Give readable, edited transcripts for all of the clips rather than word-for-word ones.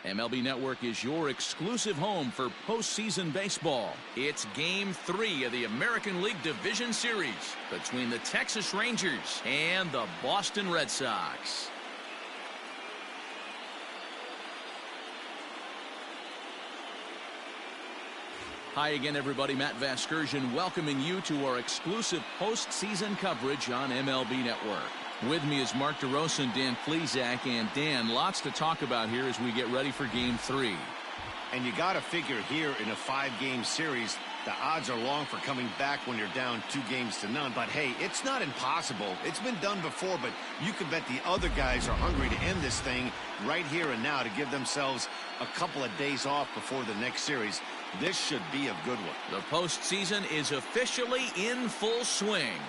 MLB Network is your exclusive home for postseason baseball. It's Game 3 of the American League Division Series between the Texas Rangers and the Boston Red Sox. Hi again, everybody. Matt Vasgersian welcoming you to our exclusive postseason coverage on MLB Network. With me is Mark DeRosa and Dan Plesac. And Dan, lots to talk about here as we get ready for Game 3. And you got to figure here in a 5-game series, the odds are long for coming back when you're down 2-0. But hey, it's not impossible. It's been done before, but you can bet the other guys are hungry to end this thing right here and now to give themselves a couple of days off before the next series. This should be a good one. The postseason is officially in full swing.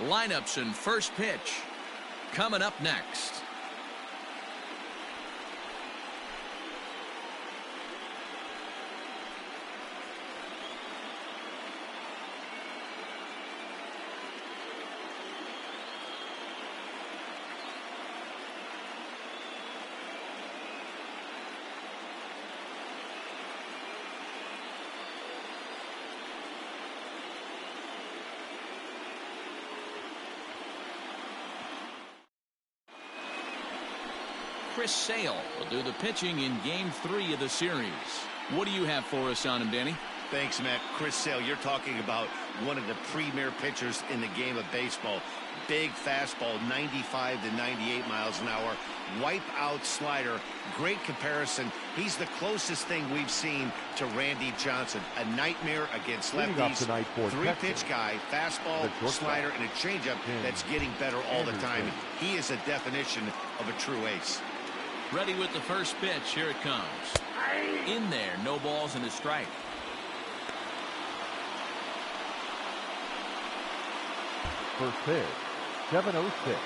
Lineups and first pitch coming up next. Chris Sale will do the pitching in Game 3 of the series. What do you have for us on him, Danny? Thanks, Matt. Chris Sale, you're talking about one of the premier pitchers in the game of baseball. Big fastball, 95 to 98 miles an hour. Wipe-out slider. Great comparison. He's the closest thing we've seen to Randy Johnson. A nightmare against lefties. Three-pitch guy, fastball, slider, and a changeup that's getting better all the time. He is a definition of a true ace. Ready with the first pitch. Here it comes. In there. No balls and a strike. First pitch, 7:06.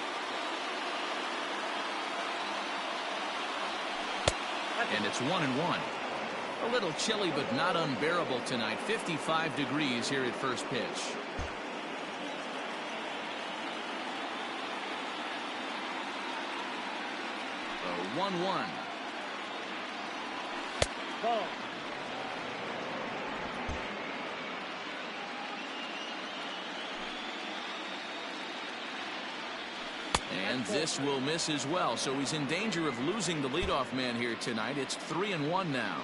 And it's 1-1. A little chilly, but not unbearable tonight. 55 degrees here at first pitch. So 1-1. Go. And this will miss as well, so he's in danger of losing the leadoff man here tonight. It's 3-1 now.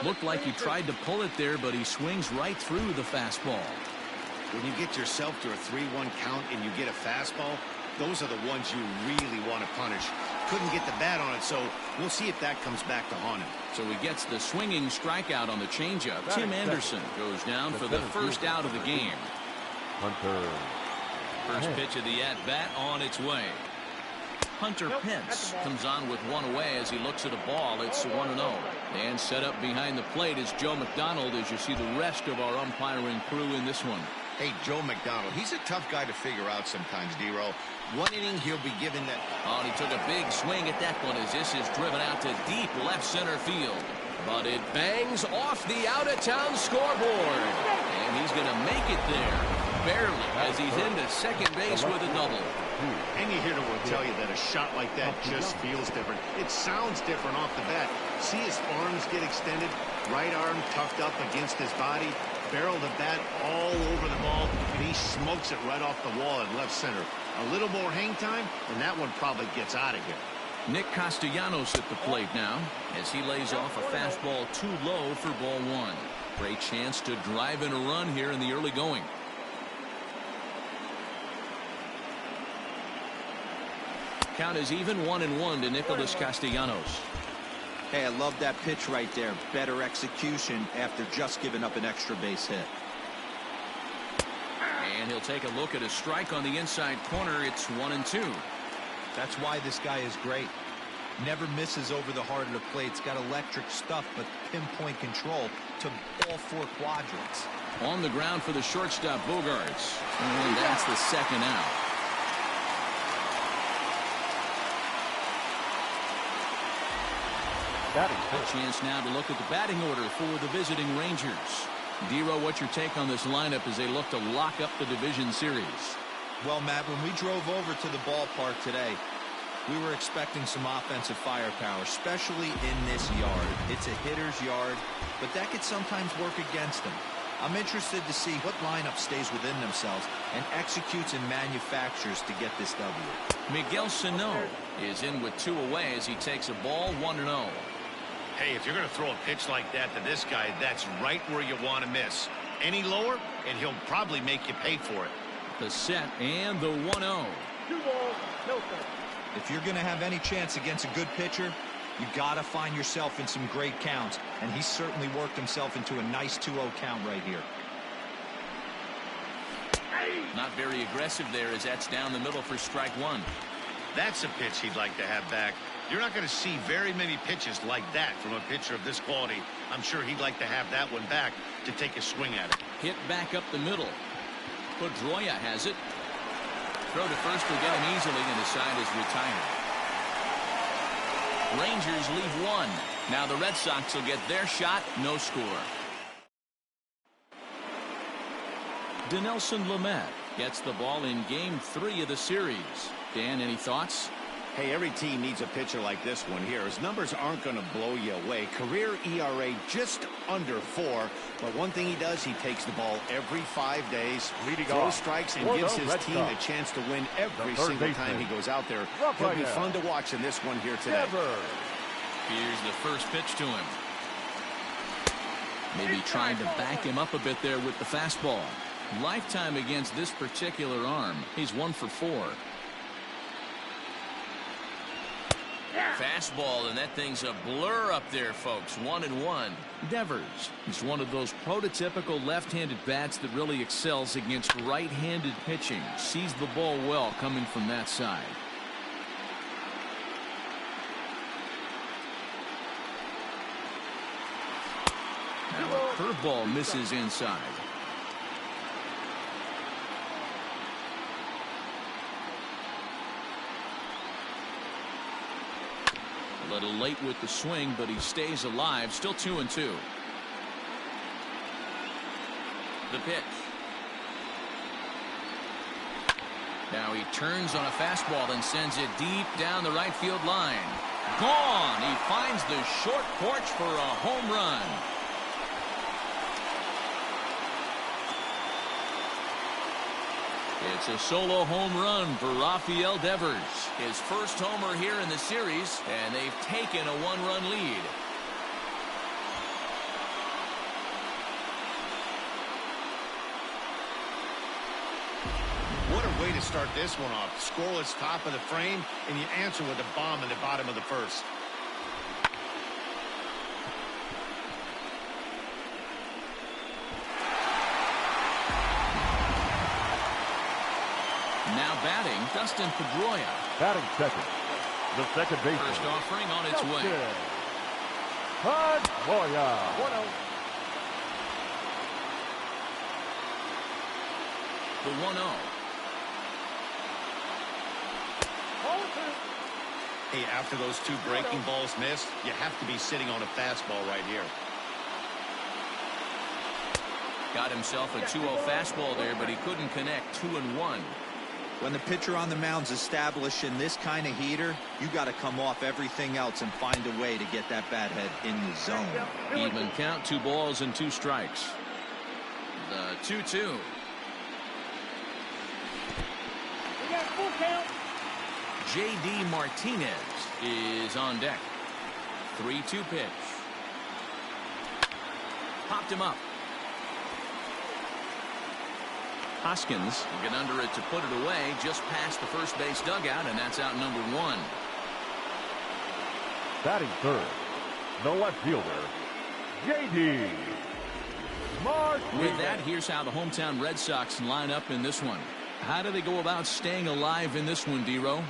Looked like he tried to pull it there, but he swings right through the fastball. When you get yourself to a 3-1 count and you get a fastball, those are the ones you really want to punish. Couldn't get the bat on it, so we'll see if that comes back to haunt him. So he gets the swinging strikeout on the changeup. Tim Anderson goes down for the first out of the game. Hunter. First pitch of the at-bat on its way. Hunter Pence comes on with one away as he looks at a ball. It's 1-0. And set up behind the plate is Joe McDonald as you see the rest of our umpiring crew in this one. Hey, Joe McDonald, he's a tough guy to figure out sometimes, D-Row. One inning, he'll be given that. Oh, and he took a big swing at that one as this is driven out to deep left center field. But it bangs off the out-of-town scoreboard. And he's going to make it there. Barely, as he's into second base with a double. Any hitter will tell you that a shot like that just feels different. It sounds different off the bat. See his arms get extended, right arm tucked up against his body, barrel the bat all over the ball, and he smokes it right off the wall in left center. A little more hang time, and that one probably gets out of here. Nick Castellanos at the plate now as he lays off a fastball too low for ball one. Great chance to drive in a run here in the early going. Count is even 1-1 to Nicholas Castellanos. Hey, I love that pitch right there. Better execution after just giving up an extra base hit. And he'll take a look at a strike on the inside corner. It's 1-2. That's why this guy is great. Never misses over the heart of the plate. It's got electric stuff, but pinpoint control to all four quadrants. On the ground for the shortstop, Bogarts. And that's the second out. A chance now to look at the batting order for the visiting Rangers. D-Row, what's your take on this lineup as they look to lock up the division series? Well, Matt, when we drove over to the ballpark today, We were expecting some offensive firepower, especially in this yard. It's a hitter's yard, but that could sometimes work against them. I'm interested to see what lineup stays within themselves and executes and manufactures to get this W. Miguel Sano is in with 2 away as he takes a ball 1-0. Hey, if you're going to throw a pitch like that to this guy, that's right where you want to miss. Any lower, and he'll probably make you pay for it. The set and the 1-0. 2 balls, no strikes. If you're going to have any chance against a good pitcher, you got to find yourself in some great counts, and he certainly worked himself into a nice 2-0 count right here. Not very aggressive there as that's down the middle for strike 1. That's a pitch he'd like to have back. You're not going to see very many pitches like that from a pitcher of this quality. I'm sure he'd like to have that one back to take a swing at it. Hit back up the middle. Pedroia has it. Throw to first will get him easily, and the side is retired. Rangers leave 1. Now the Red Sox will get their shot. No score. Dinelson Lamet gets the ball in game 3 of the series. Dan, any thoughts? Hey, every team needs a pitcher like this one here. His numbers aren't going to blow you away. Career ERA just under 4. But one thing he does, he takes the ball every 5 days, throws strikes, and gives his team a chance to win every single time he goes out there. It'll be fun to watch in this one here today. Here's the first pitch to him. Maybe trying to back him up a bit there with the fastball. Lifetime against this particular arm. He's 1 for 4. Fastball, and that thing's a blur up there, folks. 1-1. Devers is one of those prototypical left-handed bats that really excels against right-handed pitching. Sees the ball well coming from that side. Now a curveball misses inside. A little late with the swing, but he stays alive. Still 2-2. The pitch. Now he turns on a fastball and sends it deep down the right field line. Gone. He finds the short porch for a home run. It's a solo home run for Rafael Devers. His first homer here in the series, and they've taken a 1-run lead. What a way to start this one off. Scoreless top of the frame, and you answer with a bomb in the bottom of the first. Now batting, Dustin Pedroia. Batting second, the second baseman. First offering on its way. Pedroia. 1-0. The 1-0. Hey, after those 2 breaking balls missed, you have to be sitting on a fastball right here. Got himself a 2-0 fastball there, but he couldn't connect. 2-1. When the pitcher on the mound's establishing this kind of heater, you got to come off everything else and find a way to get that bat head in the zone. Even count, 2 balls and 2 strikes. The 2-2. We got full count. J.D. Martinez is on deck. 3-2 pitch. Popped him up. Hoskins will get under it to put it away just past the first base dugout, and that's out number 1. Batting third, the left fielder, J.D. Martinez. With that, here's how the hometown Red Sox line up in this one. How do they go about staying alive in this one, D-Row?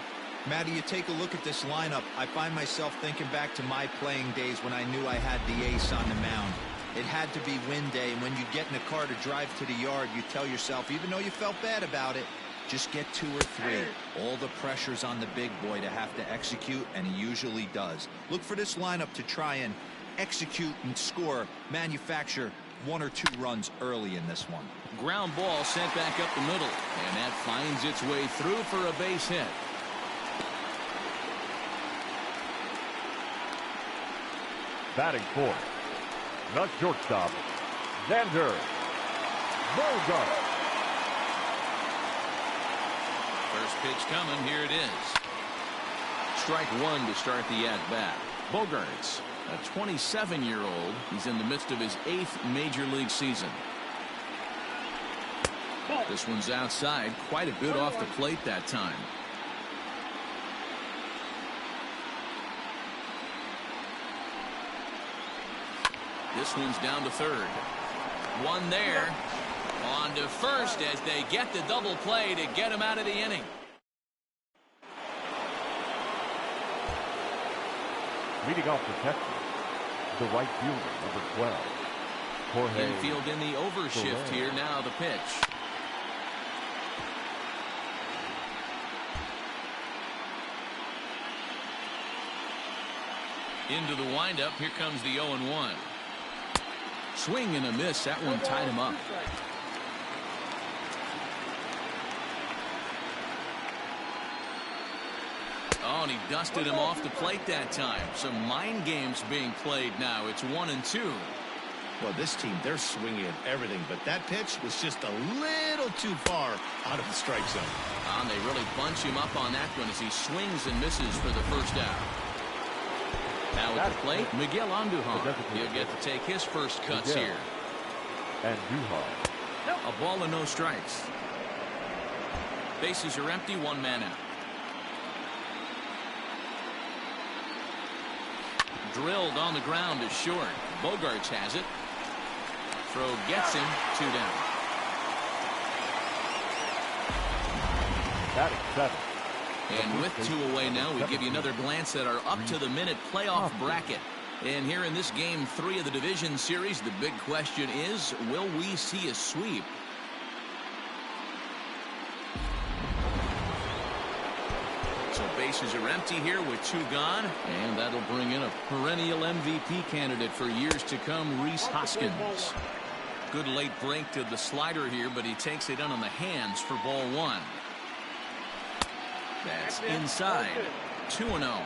Matty, you take a look at this lineup. I find myself thinking back to my playing days when I knew I had the ace on the mound. It had to be win day, and when you get in a car to drive to the yard, you tell yourself, even though you felt bad about it, just get 2 or 3. All the pressure's on the big boy to have to execute, and he usually does. Look for this lineup to try and execute and score, manufacture 1 or 2 runs early in this one. Ground ball sent back up the middle, and that finds its way through for a base hit. Batting fourth, the shortstop, Xander Bogaerts. First pitch coming. Here it is. Strike one to start the at-bat. Bogaerts, a 27-year-old. He's in the midst of his 8th major league season. This one's outside. Quite a bit off the plate that time. This one's down to third. One there. On to first as they get the double play to get him out of the inning. Leading off the Texas, the right fielder, number 12, Jorge. Infield in the overshift here. Now the pitch. Into the windup. Here comes the 0-1. Swing and a miss. That one tied him up. Oh, and he dusted him off the plate that time. Some mind games being played now. It's 1-2. Well, this team, they're swinging at everything, but that pitch was just a little too far out of the strike zone. And they really bunch him up on that one as he swings and misses for the first out. Now at the plate, Miguel Andujar. He'll get to take his first cuts here. Andujar. A ball and no strikes. Bases are empty. One man out. Drilled on the ground is short. Bogaerts has it. Throw gets him. 2 down. Batting 7. And with 2 away now, we give you another glance at our up-to-the-minute playoff bracket. And here in this Game 3 of the division series, the big question is, will we see a sweep? So bases are empty here with 2 gone. And that'll bring in a perennial MVP candidate for years to come, Rhys Hoskins. Good late break to the slider here, but he takes it in on the hands for ball 1. That's inside. 2-0.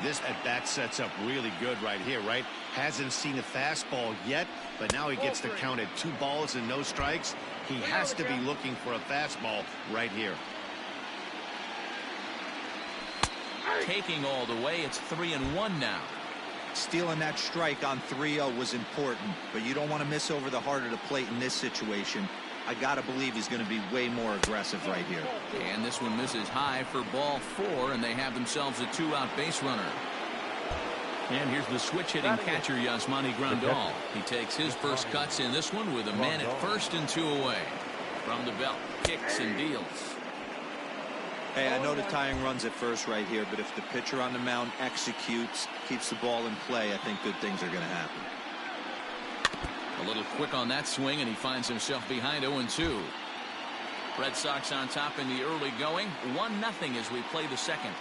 This at-bat sets up really good right here, right? Hasn't seen a fastball yet, but now he gets to count at 2 balls and no strikes. He has to be looking for a fastball right here. Taking all the way, it's 3-1 now. Stealing that strike on 3-0 was important, but you don't want to miss over the heart of the plate in this situation. I got to believe he's going to be way more aggressive right here. And this one misses high for ball 4, and they have themselves a 2-out base runner. And here's the switch-hitting catcher, Yasmani Grandal. He takes his first cuts in this one with a man at first and 2 away. From the belt, kicks and deals. Hey, I know the tying runs at first right here, but if the pitcher on the mound executes, keeps the ball in play, I think good things are going to happen. A little quick on that swing, and he finds himself behind 0-2. Red Sox on top in the early going. 1-0 as we play the second.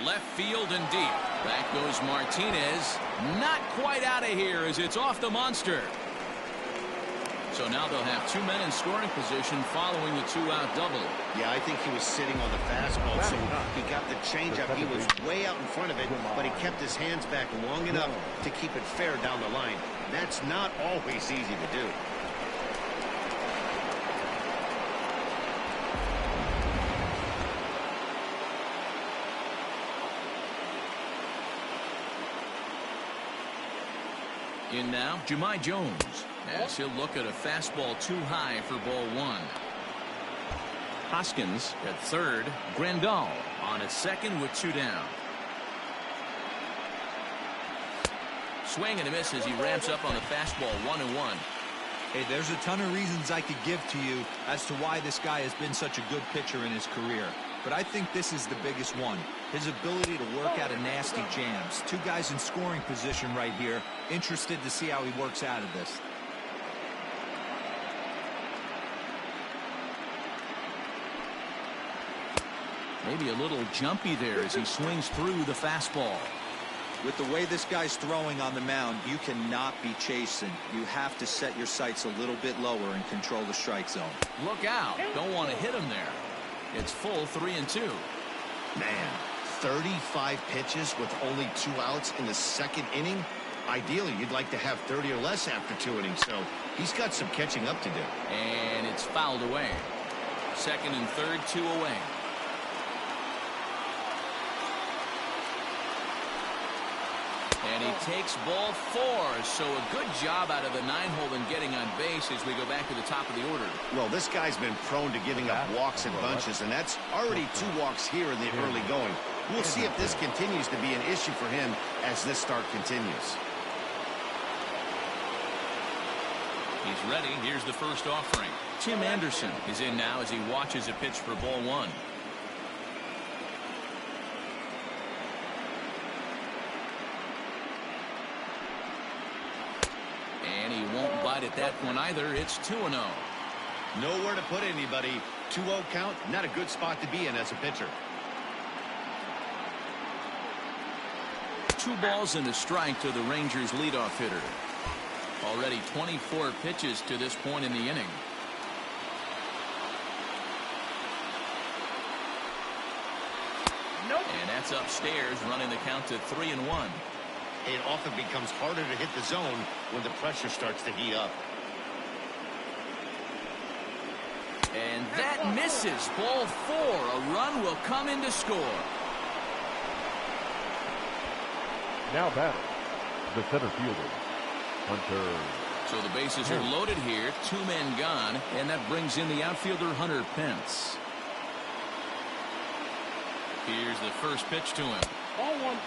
Left field and deep. Back goes Martinez. Not quite out of here as it's off the monster. So now they'll have 2 men in scoring position following the 2-out double. Yeah, I think he was sitting on the fastball, so he got the changeup. He was way out in front of it, but he kept his hands back long enough to keep it fair down the line. That's not always easy to do. In now, Jahmai Jones, as he'll look at a fastball too high for ball 1. Hoskins at third. Grandal on at second with 2 down. Swing and a miss as he ramps up on the fastball. 1-1. Hey, there's a ton of reasons I could give to you as to why this guy has been such a good pitcher in his career. But I think this is the biggest one. His ability to work out of nasty jams. 2 guys in scoring position right here. Interested to see how he works out of this. Maybe a little jumpy there as he swings through the fastball. With the way this guy's throwing on the mound, you cannot be chasing. You have to set your sights a little bit lower and control the strike zone. Look out. Don't want to hit him there. It's full 3-2. Man, 35 pitches with only 2 outs in the 2nd inning. Ideally, you'd like to have 30 or less after 2 innings, so he's got some catching up to do. And it's fouled away. 2nd and 3rd, 2 away. And he takes ball 4, so a good job out of the 9-hole in getting on base as we go back to the top of the order. Well, this guy's been prone to giving up walks and bunches, and that's already 2 walks here in the early going. We'll see if this continues to be an issue for him as this start continues. He's ready. Here's the first offering. Tim Anderson is in now as he watches a pitch for ball 1. And he won't bite at that one either. It's 2-0. Nowhere to put anybody. 2-0 count, not a good spot to be in as a pitcher. 2 balls and a strike to the Rangers leadoff hitter. Already 24 pitches to this point in the inning. Nope. And that's upstairs, running the count to 3-1. It often becomes harder to hit the zone when the pressure starts to heat up. And that misses. Ball 4. A run will come in to score. Now batting, the center fielder, Hunter. So the bases are loaded here. 2 men gone. And that brings in the outfielder, Hunter Pence. Here's the first pitch to him. Ball 1.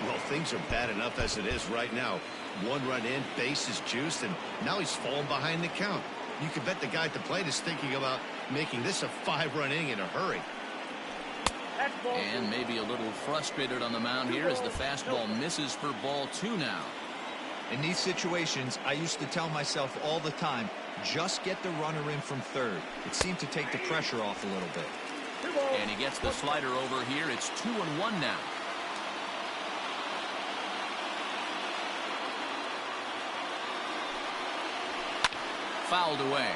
Well, things are bad enough as it is right now. 1 run in, base is juiced, and now he's falling behind the count. You could bet the guy at the plate is thinking about making this a 5-run inning in a hurry. That's ball 2. And maybe a little frustrated on the mound here as the fastball misses for ball 2 now. In these situations, I used to tell myself all the time, just get the runner in from 3rd. It seemed to take the pressure off a little bit. 2 balls. And he gets the slider over here. It's 2-1 now. Fouled away.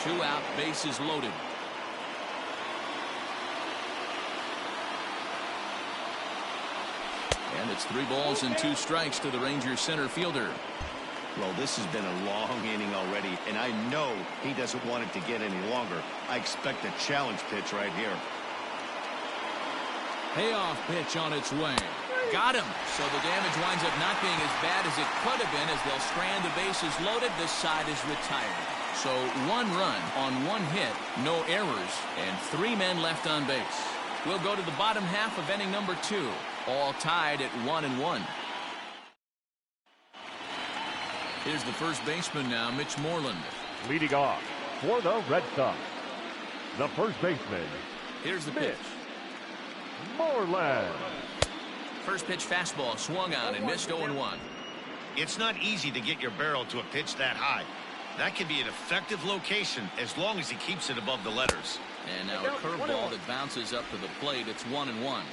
2 out, bases loaded. And it's 3 balls and 2 strikes to the Rangers center fielder. Well, this has been a long inning already, and I know he doesn't want it to get any longer. I expect a challenge pitch right here. Payoff pitch on its way. Got him. So the damage winds up not being as bad as it could have been as they'll strand the bases loaded. This side is retired. So 1 run on 1 hit, no errors, and 3 men left on base. We'll go to the bottom half of inning number 2. All tied at 1-1. Here's the first baseman now, Mitch Moreland. Leading off for the Red Sox, the first baseman. Here's the Mitch pitch. Moreland. First pitch fastball swung on and missed 0-1. It's not easy to get your barrel to a pitch that high. That can be an effective location as long as he keeps it above the letters. And now a curveball that bounces up to the plate. It's 1-1.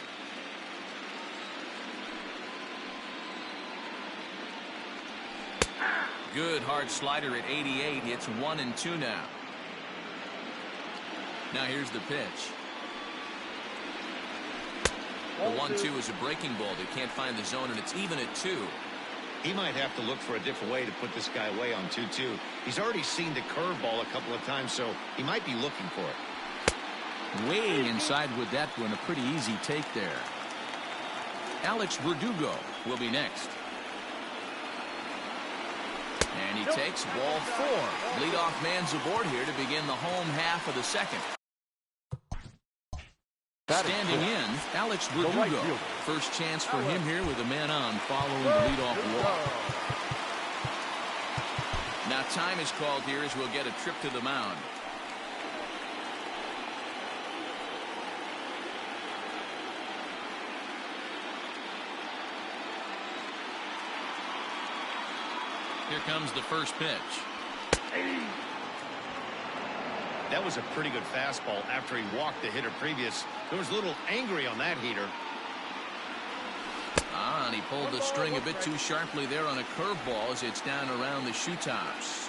Good hard slider at 88. It's 1-2 now. Now here's the pitch. The 1-2 is a breaking ball. They can't find the zone, and it's even at 2. He might have to look for a different way to put this guy away on 2-2. He's already seen the curveball a couple of times, so he might be looking for it. Way inside with that one. A pretty easy take there. Alex Verdugo will be next. And he takes ball 4. Leadoff man's aboard here to begin the home half of the 2nd. Standing in, Alex Verdugo. First chance for him here with a man on following the leadoff walk. Now time is called here as we'll get a trip to the mound. Here comes the first pitch. That was a pretty good fastball after he walked the hitter previous. There was a little angry on that heater. And he pulled the string a bit too sharply there on a curveball as it's down around the shoe tops.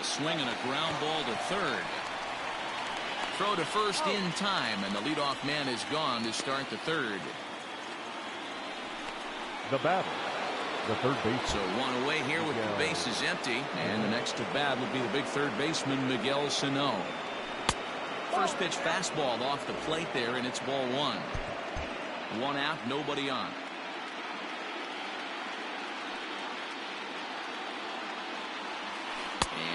A swing and a ground ball to third. Throw to first in time, and the leadoff man is gone to start the third. The batter, the third baseman. So one away here with the bases empty, and the next to bat would be the big third baseman, Miguel Sano. First pitch fastball off the plate there, and it's ball one. One out, nobody on.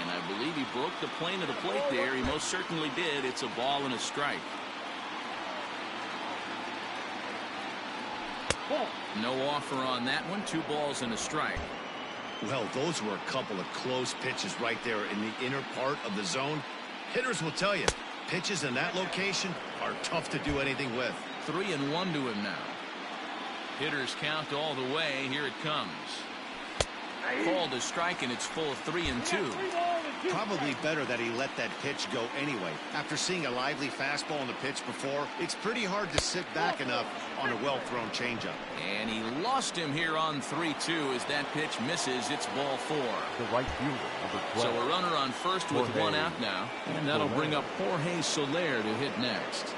And I believe he broke the plane of the plate there. He most certainly did. It's a ball and a strike. No offer on that one. 2 balls and a strike. Well, those were a couple of close pitches right there in the inner part of the zone. Hitters will tell you, pitches in that location are tough to do anything with. 3-1 to him now. Hitters count all the way. Here it comes. Called a strike, and it's full 3-2. Probably better that he let that pitch go anyway. After seeing a lively fastball on the pitch before, it's pretty hard to sit back enough on a well-thrown changeup. And he lost him here on 3-2 as that pitch misses. It's ball 4. The right fielder, number 12. So a runner on first with Jorge. 1 out now. And that'll bring up Jorge Soler to hit next.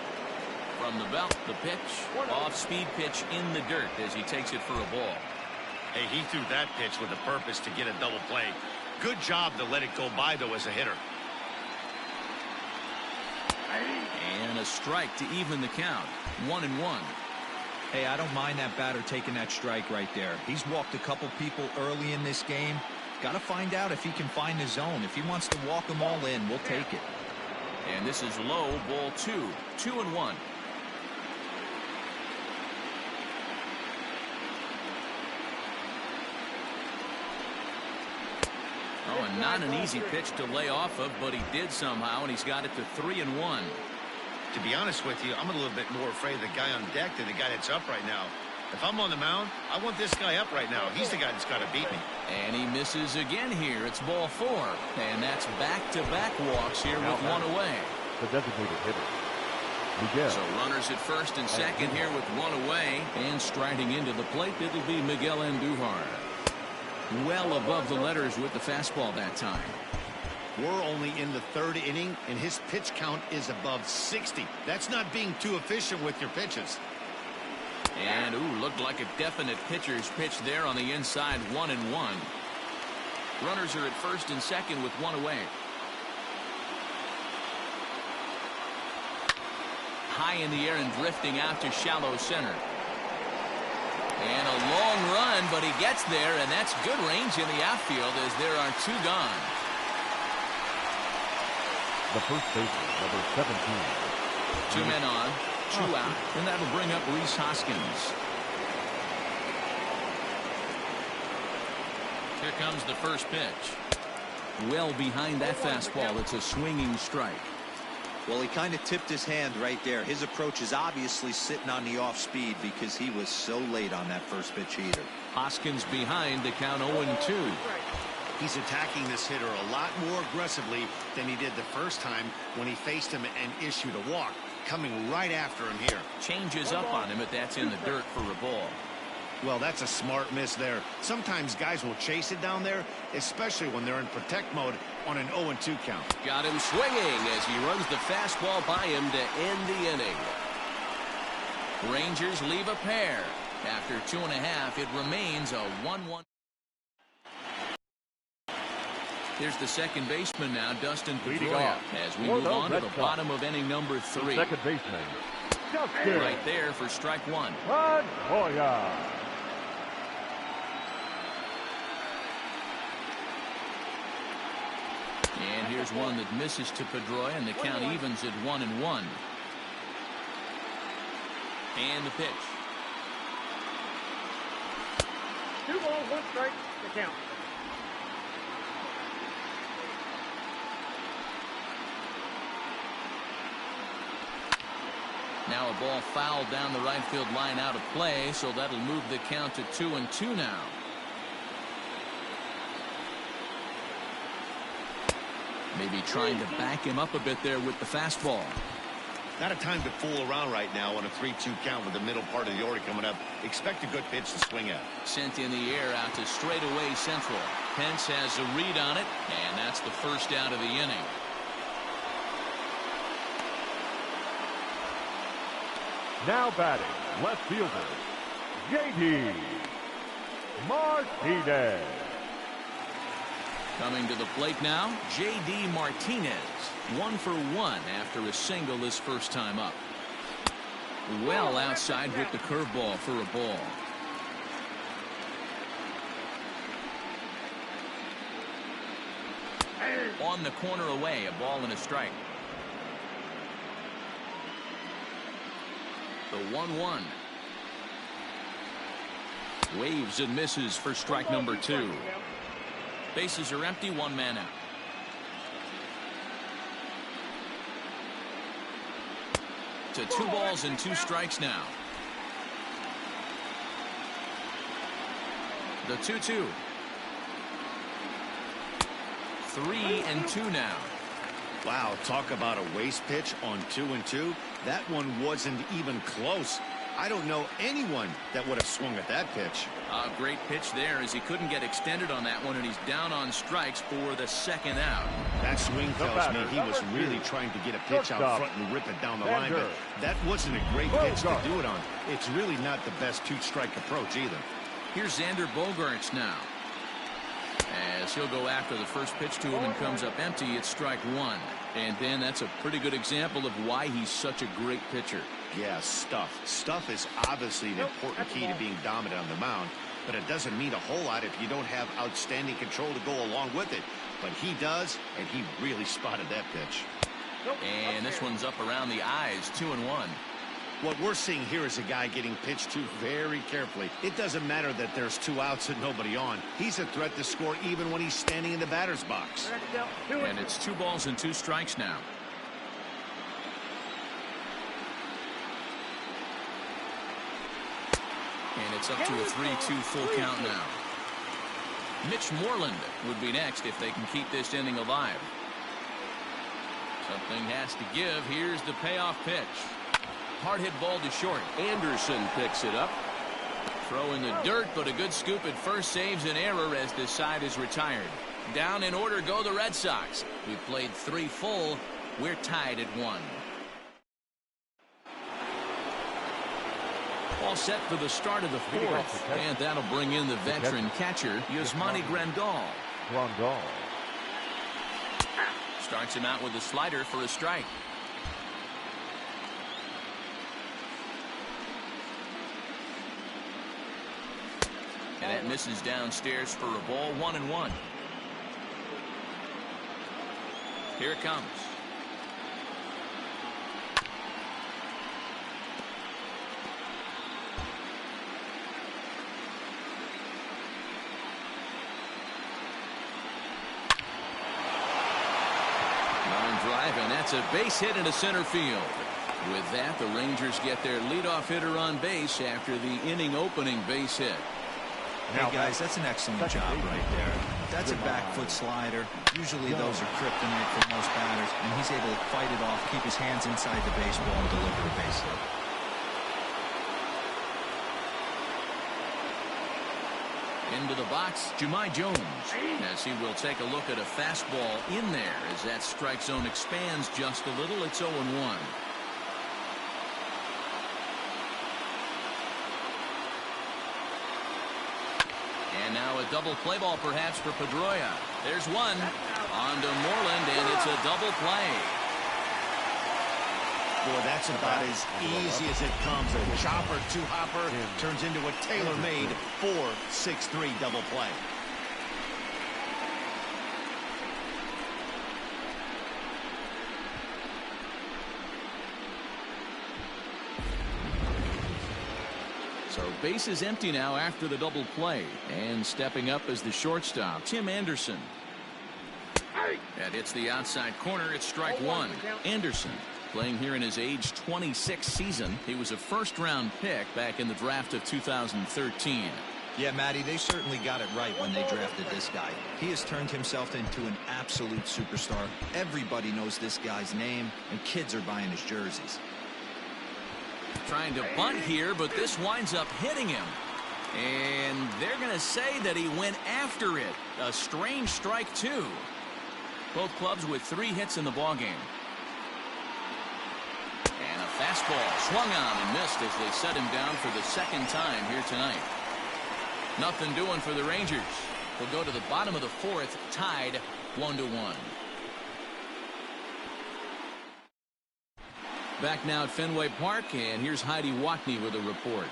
From the belt, the pitch. Off-speed pitch in the dirt as he takes it for a ball. Hey, he threw that pitch with a purpose to get a double play. Good job to let it go by, though, as a hitter. And a strike to even the count. 1-1. Hey, I don't mind that batter taking that strike right there. He's walked a couple people early in this game. Got to find out if he can find the zone. If he wants to walk them all in, we'll take it. And this is low, ball 2. 2-1. Oh, and not an easy pitch to lay off of, but he did somehow, and he's got it to 3-1. To be honest with you, I'm a little bit more afraid of the guy on deck than the guy that's up right now. If I'm on the mound, I want this guy up right now. He's the guy that's got to beat me. And he misses again here. It's ball 4. And that's back-to-back walks here with 1 away. The designated hitter, Miguel. So runners at first and second here with 1 away. And striding into the plate, it'll be Miguel Andujar. Well above the letters with the fastball that time. We're only in the 3rd inning, and his pitch count is above 60. That's not being too efficient with your pitches. And, looked like a definite pitcher's pitch there on the inside. 1-1. Runners are at first and second with 1 away. High in the air and drifting out to shallow center. And a long run, but he gets there, and that's good range in the outfield as there are 2 gone. The first baseman, number 17. 2 men on, 2 out, and that'll bring up Rhys Hoskins. Here comes the first pitch. Well behind that fastball. It's a swinging strike. Well, he kind of tipped his hand right there. His approach is obviously sitting on the off speed because he was so late on that first pitch either. Hoskins behind to count 0-2. He's attacking this hitter a lot more aggressively than he did the first time when he faced him and issued a walk. Coming right after him here. Changes up on him, but that's in the dirt for a ball. Well, that's a smart miss there. Sometimes guys will chase it down there, especially when they're in protect mode on an 0-2 count. Got him swinging as he runs the fastball by him to end the inning. Rangers leave a pair. After 2.5, it remains a 1-1. Here's the second baseman now, Dustin Pedroia, as we move on to the bottom of inning number 3. Second baseman, right there for strike 1. Pedroia. And here's one that misses to Pedroia, and the count evens at 1-1. And the pitch. 2 balls, 1 strike, the count. Now a ball fouled down the right field line out of play, so that'll move the count to 2-2 now. Maybe trying to back him up a bit there with the fastball. Not a time to fool around right now on a 3-2 count with the middle part of the order coming up. Expect a good pitch to swing at. Sent in the air out to straightaway central. Pence has a read on it, and that's the first out of the inning. Now batting, left fielder, J.D. Martinez. Coming to the plate now, J.D. Martinez. 1 for 1 after a single his first time up. Well outside with the curveball for a ball. On the corner away, a ball and a strike. The 1-1. Waves and misses for strike number 2. Bases are empty, 1 man out. To 2 balls and 2 strikes now. The 2-2. 3-2 now. Wow, talk about a waste pitch on 2-2. That one wasn't even close. I don't know anyone that would have swung at that pitch. A great pitch there as he couldn't get extended on that one, and he's down on strikes for the 2nd out. That swing tells me he was really trying to get a pitch out front and rip it down the line, but that wasn't a great pitch to do it on. It's really not the best 2-strike approach either. Here's Xander Bogaerts now. As he'll go after the first pitch to him and comes up empty, it's strike 1. And then that's a pretty good example of why he's such a great pitcher. Yeah, stuff. Stuff is obviously an important key to being dominant on the mound, but it doesn't mean a whole lot if you don't have outstanding control to go along with it. But he does, and he really spotted that pitch. And this one's up around the eyes, 2-1. What we're seeing here is a guy getting pitched to very carefully. It doesn't matter that there's 2 outs and nobody on. He's a threat to score even when he's standing in the batter's box. And it's 2 balls and 2 strikes now. And it's up to a 3-2 full count now. Mitch Moreland would be next if they can keep this inning alive. Something has to give. Here's the payoff pitch. Hard hit ball to short. Anderson picks it up. Throw in the dirt, but a good scoop at first saves an error as this side is retired. Down in order go the Red Sox. We've played 3 full. We're tied at 1. All set for the start of the 4th. And that'll bring in the veteran catcher, Yasmani Grandal. Starts him out with a slider for a strike. And that misses downstairs for a ball, 1-1. Here it comes. Line drive, and that's a base hit into center field. With that, the Rangers get their leadoff hitter on base after the inning opening base hit. Hey, guys, that's an excellent job right there. That's a back foot slider. Usually those are kryptonite for most batters, and he's able to fight it off, keep his hands inside the baseball, and deliver a base hit. Into the box, Jahmai Jones, as he will take a look at a fastball in there as that strike zone expands just a little. It's 0-1. And now a double play ball perhaps for Pedroia. There's one. On to Moreland, and it's a double play. Boy, that's about as easy as it comes. A chopper, 2-hopper turns into a tailor-made 4-6-3 double play. So base is empty now after the double play. And stepping up as the shortstop, Tim Anderson. That hits the outside corner. It's strike 1. Anderson playing here in his age 26 season. He was a first-round pick back in the draft of 2013. Yeah, Matty, they certainly got it right when they drafted this guy. He has turned himself into an absolute superstar. Everybody knows this guy's name, and kids are buying his jerseys. Trying to bunt here, but this winds up hitting him. And they're going to say that he went after it. A strange strike, too. Both clubs with 3 hits in the ballgame. And a fastball swung on and missed as they set him down for the 2nd time here tonight. Nothing doing for the Rangers. We'll go to the bottom of the 4th, tied 1-1. Back now at Fenway Park, and here's Heidi Watney with a report.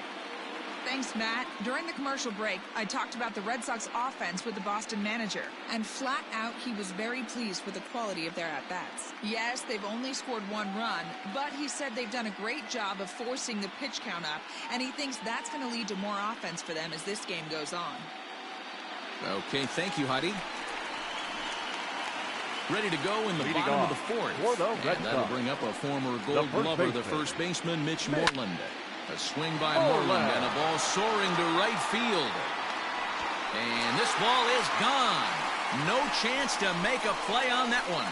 Thanks, Matt. During the commercial break, I talked about the Red Sox offense with the Boston manager, and flat out, he was very pleased with the quality of their at-bats. Yes, they've only scored 1 run, but he said they've done a great job of forcing the pitch count up, and he thinks that's going to lead to more offense for them as this game goes on. Okay, thank you, Heidi. Ready to go in the bottom of the 4th. And that'll bring up a former Gold Glover, the first baseman, Mitch Moreland. A swing by Moreland and a ball soaring to right field. And this ball is gone. No chance to make a play on that one.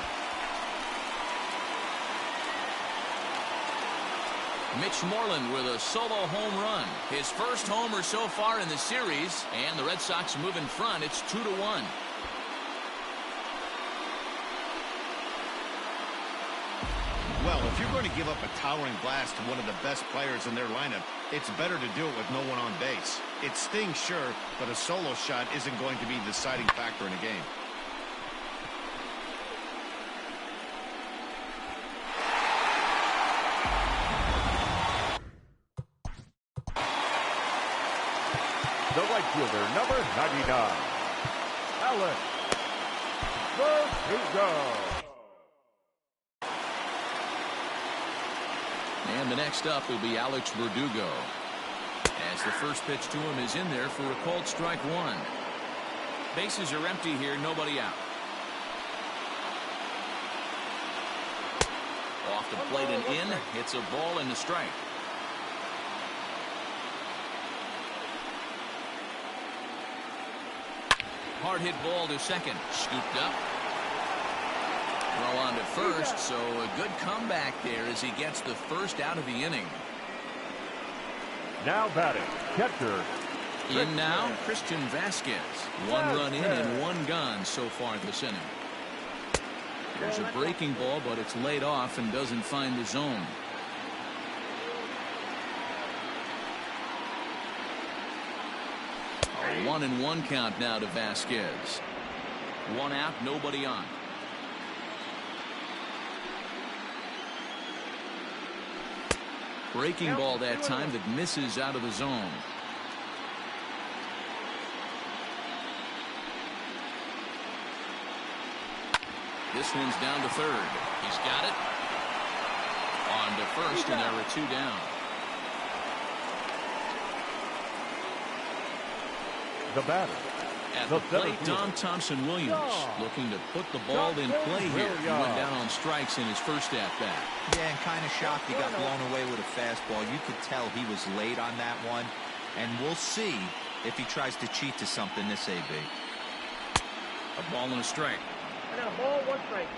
Mitch Moreland with a solo home run. His first homer so far in the series. And the Red Sox move in front. It's 2-1. Well, if you're going to give up a towering blast to one of the best players in their lineup, it's better to do it with no one on base. It stings, sure, but a solo shot isn't going to be the deciding factor in a game. The right fielder, number 99, Alex Verdugo. And the next up will be Alex Verdugo. As the first pitch to him is in there for a called strike 1. Bases are empty here, nobody out. Off the plate and in, hits a ball and a strike. Hard hit ball to second, scooped up. Throw on to first, so a good comeback there as he gets the first out of the inning. Now batting, catcher. In now, Christian Vasquez. 1 run in and 1 gone so far this inning. There's a breaking ball, but it's laid off and doesn't find the zone. A 1-1 count now to Vasquez. 1 out, nobody on. Breaking ball that time that misses out of the zone. This one's down to third. He's got it. On to first, and there are 2 down. The batter. At the plate, Don Thompson-Williams looking to put the ball in play here. He went down on strikes in his first at-bat. Yeah, and kind of shocked he got blown away with a fastball. You could tell he was late on that one. And we'll see if he tries to cheat to something this AB. A ball and a strike. I got a ball, 1 strike.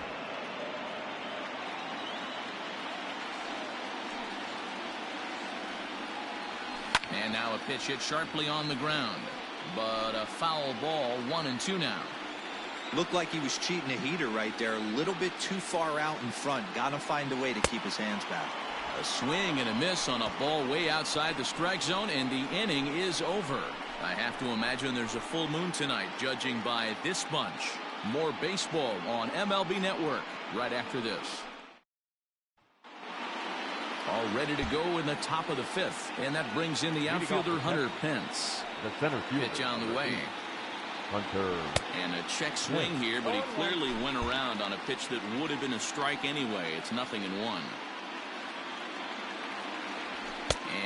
And now a pitch hit sharply on the ground. But a foul ball, 1-2 now. Looked like he was cheating a heater right there. A little bit too far out in front. Got to find a way to keep his hands back. A swing and a miss on a ball way outside the strike zone, and the inning is over. I have to imagine there's a full moon tonight, judging by this bunch. More baseball on MLB Network right after this. All ready to go in the top of the 5th, and that brings in the outfielder Hunter Pence. The center fielder. Pitch on the way. Hunter. And a check swing here, but he clearly went around on a pitch that would have been a strike anyway. It's 0-1.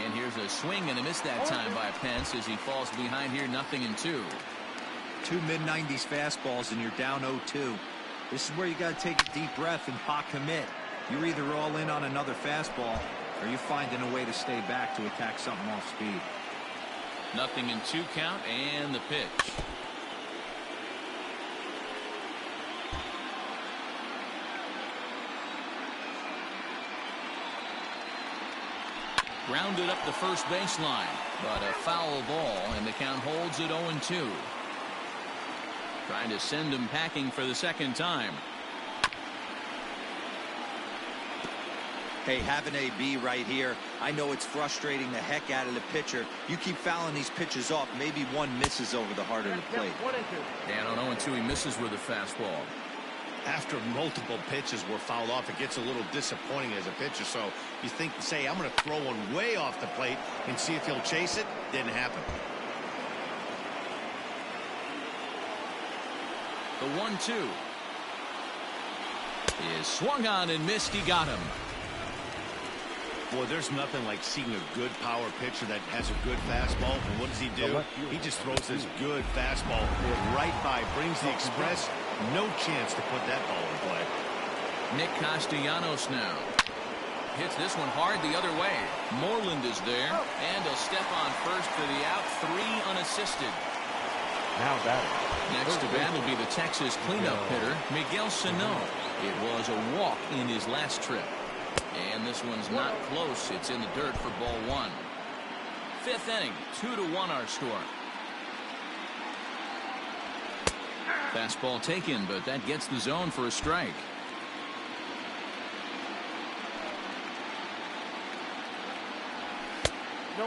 And here's a swing and a miss that time by Pence as he falls behind here, 0-2. 2 mid-90s fastballs and you're down 0-2. This is where you got to take a deep breath and pot commit. You're either all in on another fastball or you're finding a way to stay back to attack something off speed. 0-2 count and the pitch. Grounded up the first baseline, but a foul ball, and the count holds at 0-2. Trying to send him packing for the second time. Hey, having AB right here, I know it's frustrating the heck out of the pitcher. You keep fouling these pitches off, maybe one misses over the heart of the plate. 1-2. And on 0-2, he misses with a fastball. After multiple pitches were fouled off, it gets a little disappointing as a pitcher. So you think, say, I'm going to throw one way off the plate and see if he'll chase it. Didn't happen. The 1-2 is swung on and missed. He got him. Boy, there's nothing like seeing a good power pitcher that has a good fastball. And what does he do? He just throws this good fastball right by, brings the express. No chance to put that ball in play. Nick Castellanos now hits this one hard the other way. Moreland is there, and a step on first for the out. 3 unassisted. Now batting. Next to bat will be the Texas cleanup hitter, Miguel Sano. It was a walk in his last trip. And this one's not close. It's in the dirt for ball 1. 5th inning, 2-1 our score. Fastball taken, but that gets the zone for a strike.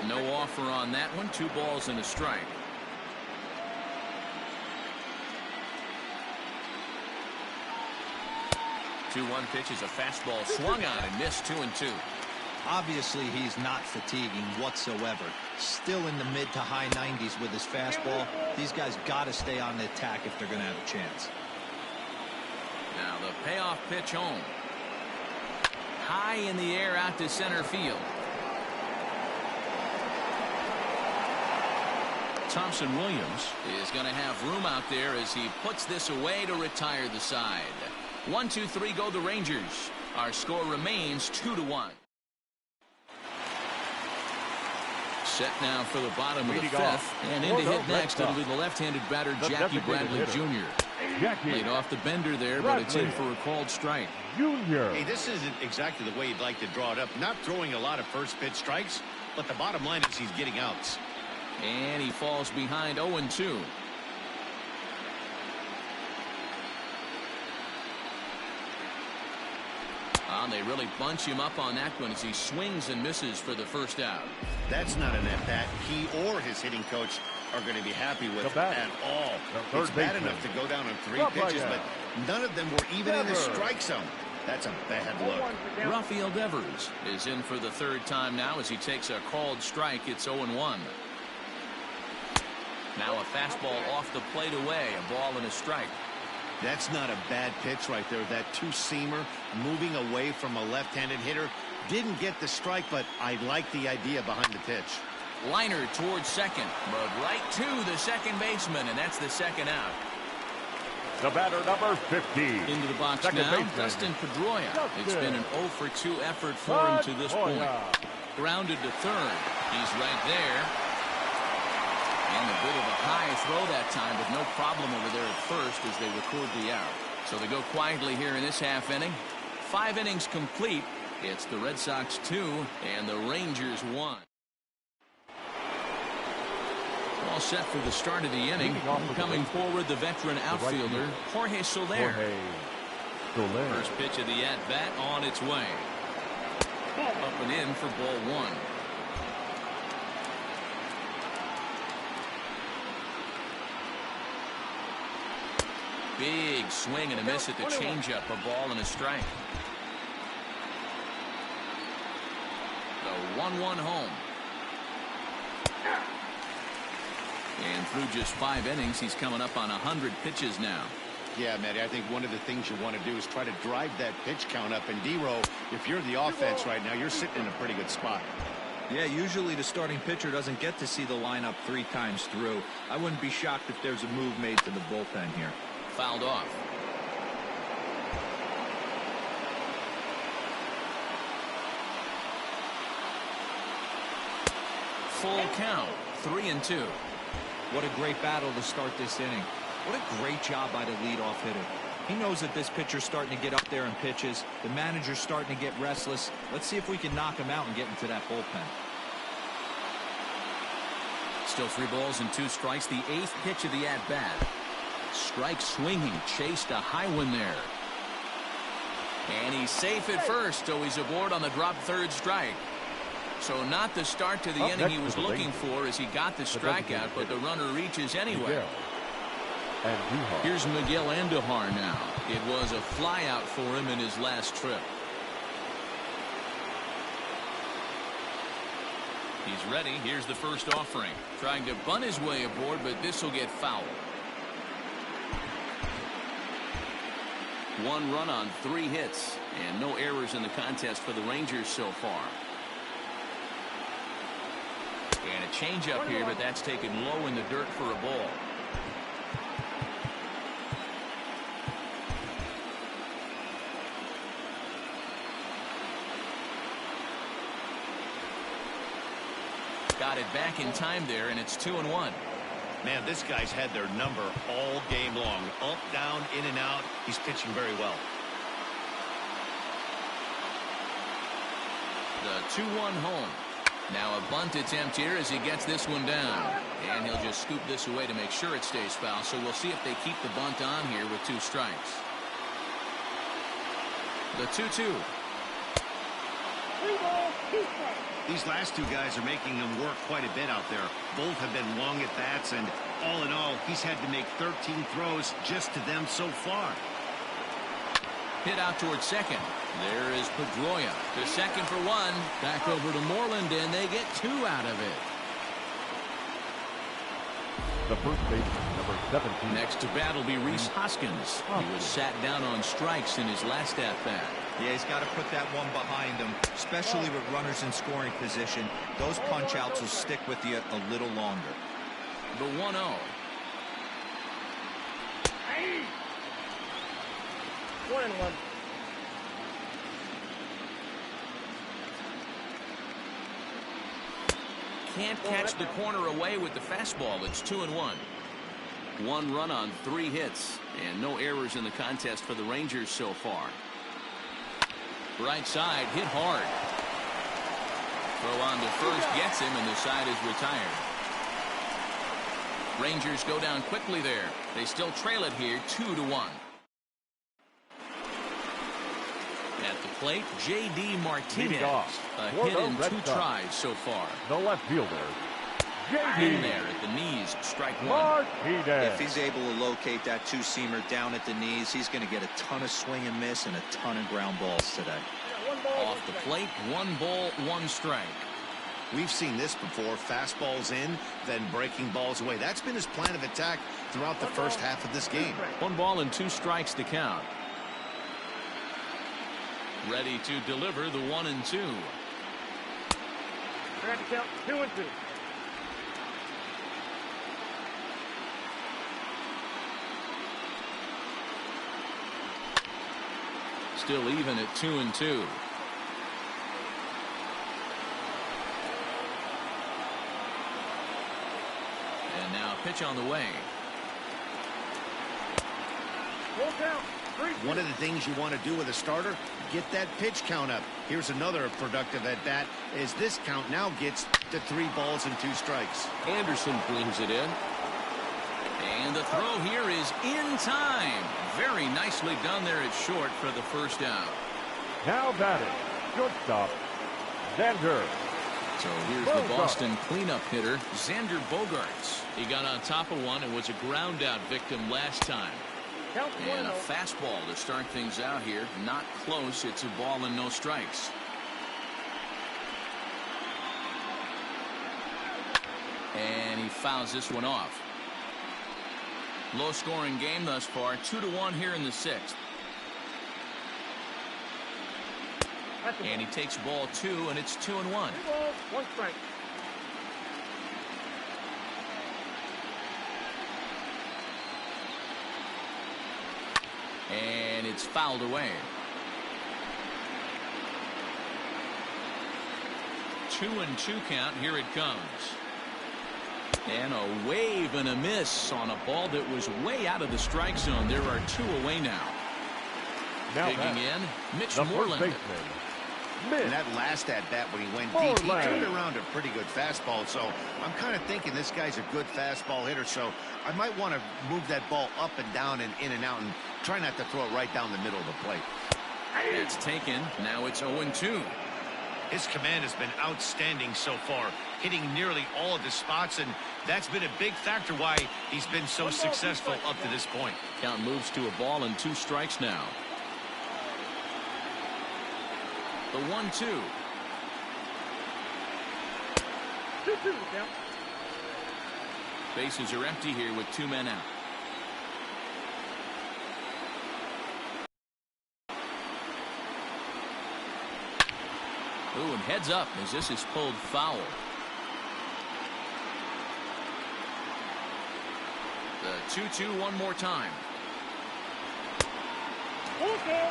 No offer on that one. 2 balls and a strike. The 2-1 pitch is a fastball swung on and missed. 2-2. Obviously, he's not fatiguing whatsoever. Still in the mid to high 90s with his fastball. These guys got to stay on the attack if they're going to have a chance. Now the payoff pitch home. High in the air out to center field. Thompson Williams is going to have room out there as he puts this away to retire the side. 1-2-3 go the Rangers. Our score remains 2-1. Set now for the bottom of the 5th, and in to hit next it'll be the left-handed batter Jackie Bradley Jr. Laid off the bender there, but it's in for a called strike. Hey, this isn't exactly the way you'd like to draw it up. Not throwing a lot of first pitch strikes, but the bottom line is he's getting outs. And he falls behind 0-2. They really bunch him up on that one as he swings and misses for the first out. That's not an at-bat he or his hitting coach are going to be happy with at all. It's bad enough to go down on 3 pitches, but none of them were even in the strike zone. That's a bad look. Rafael Devers is in for the 3rd time now as he takes a called strike. It's 0-1. Now a fastball off the plate away, a ball and a strike. That's not a bad pitch right there. That 2-seamer moving away from a left-handed hitter. Didn't get the strike, but I like the idea behind the pitch. Liner towards second, but right to the second baseman, and that's the second out. The batter, number 50. Into the box second now, baseman. Dustin Pedroia. It's been an 0-for-2 effort for him to this point. Grounded to third. He's right there. And a bit of a high throw that time, but no problem over there at first as they record the out. So they go quietly here in this half inning. 5 innings complete. It's the Red Sox 2 and the Rangers 1. All set for the start of the inning. Coming forward, the veteran outfielder, Jorge Soler. First pitch of the at-bat on its way. Up and in for ball 1. Big swing and a miss at the changeup. A ball and a strike. The 1-1 home. And through just 5 innings, he's coming up on 100 pitches now. Yeah, Matty, I think one of the things you want to do is try to drive that pitch count up. And D-Row, if you're the offense right now, you're sitting in a pretty good spot. Yeah, usually the starting pitcher doesn't get to see the lineup 3 times through. I wouldn't be shocked if there's a move made to the bullpen here. Fouled off. Full count. 3-2. What a great battle to start this inning. What a great job by the leadoff hitter. He knows that this pitcher's starting to get up there in pitches. The manager's starting to get restless. Let's see if we can knock him out and get into that bullpen. Still 3 balls and 2 strikes. The 8th pitch of the at-bat. Strike swinging. Chased a high one there. And he's safe at first, so he's aboard on the drop 3rd strike. So not the start to the inning he was looking for as he got the strikeout, but the runner reaches anyway. Here's Miguel Andujar now. It was a flyout for him in his last trip. He's ready. Here's the first offering. Trying to bunt his way aboard, but this will get fouled. 1 run on 3 hits, and no errors in the contest for the Rangers so far. And a changeup here, but that's taken low in the dirt for a ball. Got it back in time there, and it's 2-1. Man, this guy's had their number all game long. Up, down, in and out. He's pitching very well. The 2-1 home. Now a bunt attempt here as he gets this one down. And he'll just scoop this away to make sure it stays foul. So we'll see if they keep the bunt on here with 2 strikes. The 2-2. These last 2 guys are making him work quite a bit out there. Both have been long at bats, and all in all, he's had to make 13 throws just to them so far. Hit out towards second. There is Pedroia. To second for 1. Back over to Moreland, and they get 2 out of it. The first baseman, number 17. Next to bat will be Rhys Hoskins. He was sat down on strikes in his last at-bat. Yeah, he's got to put that one behind him, especially with runners in scoring position. Those punch-outs will stick with you a little longer. The 1-0. Hey! 1-1. Can't catch the corner away with the fastball. It's 2-1. 1 run on 3 hits, and no errors in the contest for the Rangers so far. Right side, hit hard. Throw on to first, gets him, and the side is retired. Rangers go down quickly there. They still trail it here, 2-1. At the plate, J.D. Martinez. A hit in 2 tries so far. The left fielder, J.D. In there at the knees, strike 1. Martinez. If he's able to locate that 2-seamer down at the knees, he's going to get a ton of swing and miss and a ton of ground balls today. Off the plate, 1 ball, 1 strike. We've seen this before. Fastballs in, then breaking balls away. That's been his plan of attack throughout the first half of this game. 1 ball and 2 strikes to count. Ready to deliver the 1-2. I got to count 2-2. Still even at 2-2. And now pitch on the way. Full count. 3-2. One of the things you want to do with a starter, get that pitch count up. Here's another productive at bat as this count now gets to 3 balls and 2 strikes. Anderson brings it in. And the throw here is in time. Very nicely done there at short for the first out. Now batting, shortstop, Xander. So here's the Boston cleanup hitter, Xander Bogaerts. He got on top of one and was a ground out victim last time. And a fastball to start things out here. Not close. It's a ball and no strikes. And he fouls this one off. Low scoring game thus far. 2-1 here in the 6th. And he takes ball 2, and it's 2-1. 2 balls, 1 strike. And it's fouled away. 2-2 count. Here it comes. And a wave and a miss on a ball that was way out of the strike zone. There are 2 away now. Digging in, Mitch Moreland. And that last at-bat when he went deep, he turned around a pretty good fastball. So I'm kind of thinking this guy's a good fastball hitter. So I might want to move that ball up and down and in and out and try not to throw it right down the middle of the plate. It's taken. Now it's 0-2. His command has been outstanding so far, hitting nearly all of the spots, and that's been a big factor why he's been so successful up to this point. Count moves to a ball and 2 strikes now. The 1-2. 2-2 count. Bases are empty here with 2 men out. Ooh, and heads up as this is pulled foul. The 2-2 one more time. Okay.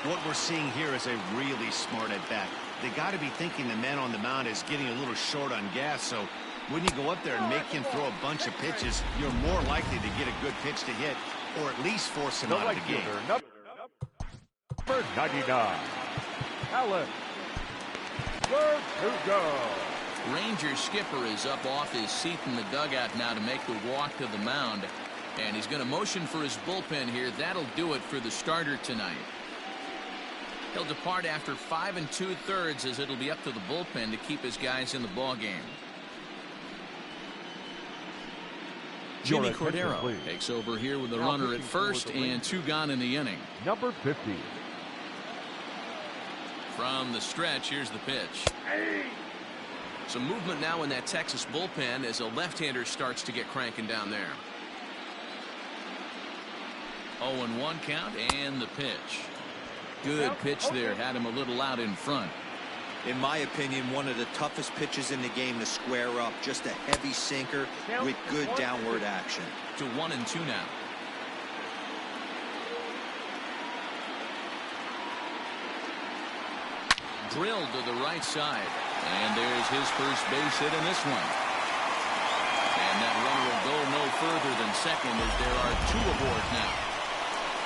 What we're seeing here is a really smart at-bat. They got to be thinking the man on the mound is getting a little short on gas, so when you go up there and make him throw a bunch of pitches, you're more likely to get a good pitch to hit or at least force him out of the game. Number 99, Allen. Ranger skipper is up off his seat in the dugout now to make the walk to the mound, and he's going to motion for his bullpen here. That'll do it for the starter tonight. He'll depart after 5 2/3 as it'll be up to the bullpen to keep his guys in the ball game. Jimmy Cordero takes over here with a runner at first and 2 gone in the inning. Number 50. From the stretch, here's the pitch. Some movement now in that Texas bullpen as a left-hander starts to get cranking down there. 0-1 count and the pitch. Good pitch there. Had him a little out in front. In my opinion, one of the toughest pitches in the game to square up. Just a heavy sinker with good downward action. To 1-2 now. Drilled to the right side. And there's his first base hit in this one. And that runner will go no further than second as there are 2 aboard now.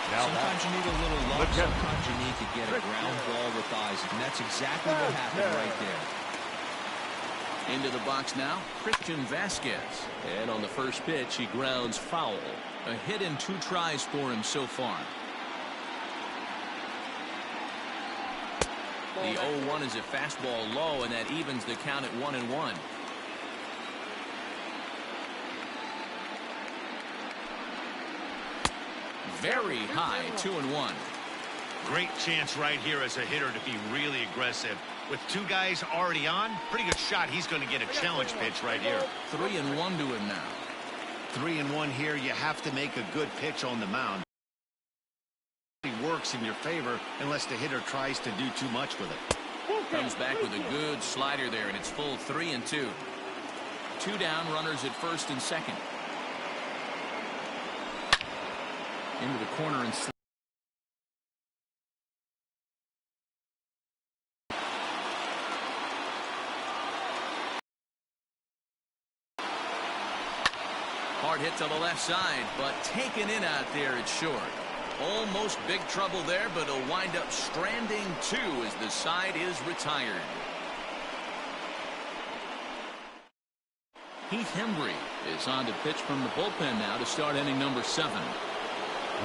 Sometimes you need a little luck. Sometimes you need to get a ground ball with eyes. And that's exactly what happened right there. Into the box now, Christian Vasquez. And on the first pitch, he grounds foul. A hit in 2 tries for him so far. The 0-1 is a fastball low, and that evens the count at 1-1. Very high, 2-1. Great chance right here as a hitter to be really aggressive. With 2 guys already on, pretty good shot. He's going to get a challenge pitch right here. 3-1 to him now. 3-1 here. You have to make a good pitch on the mound. Works in your favor unless the hitter tries to do too much with it. Comes back with a good slider there, and it's full 3-2. 2 down, runners at first and second. Into the corner and hard hit to the left side, but taken in out there, it's short. Almost big trouble there, but he'll wind up stranding 2 as the side is retired. Heath Hembry is on to pitch from the bullpen now to start inning number 7.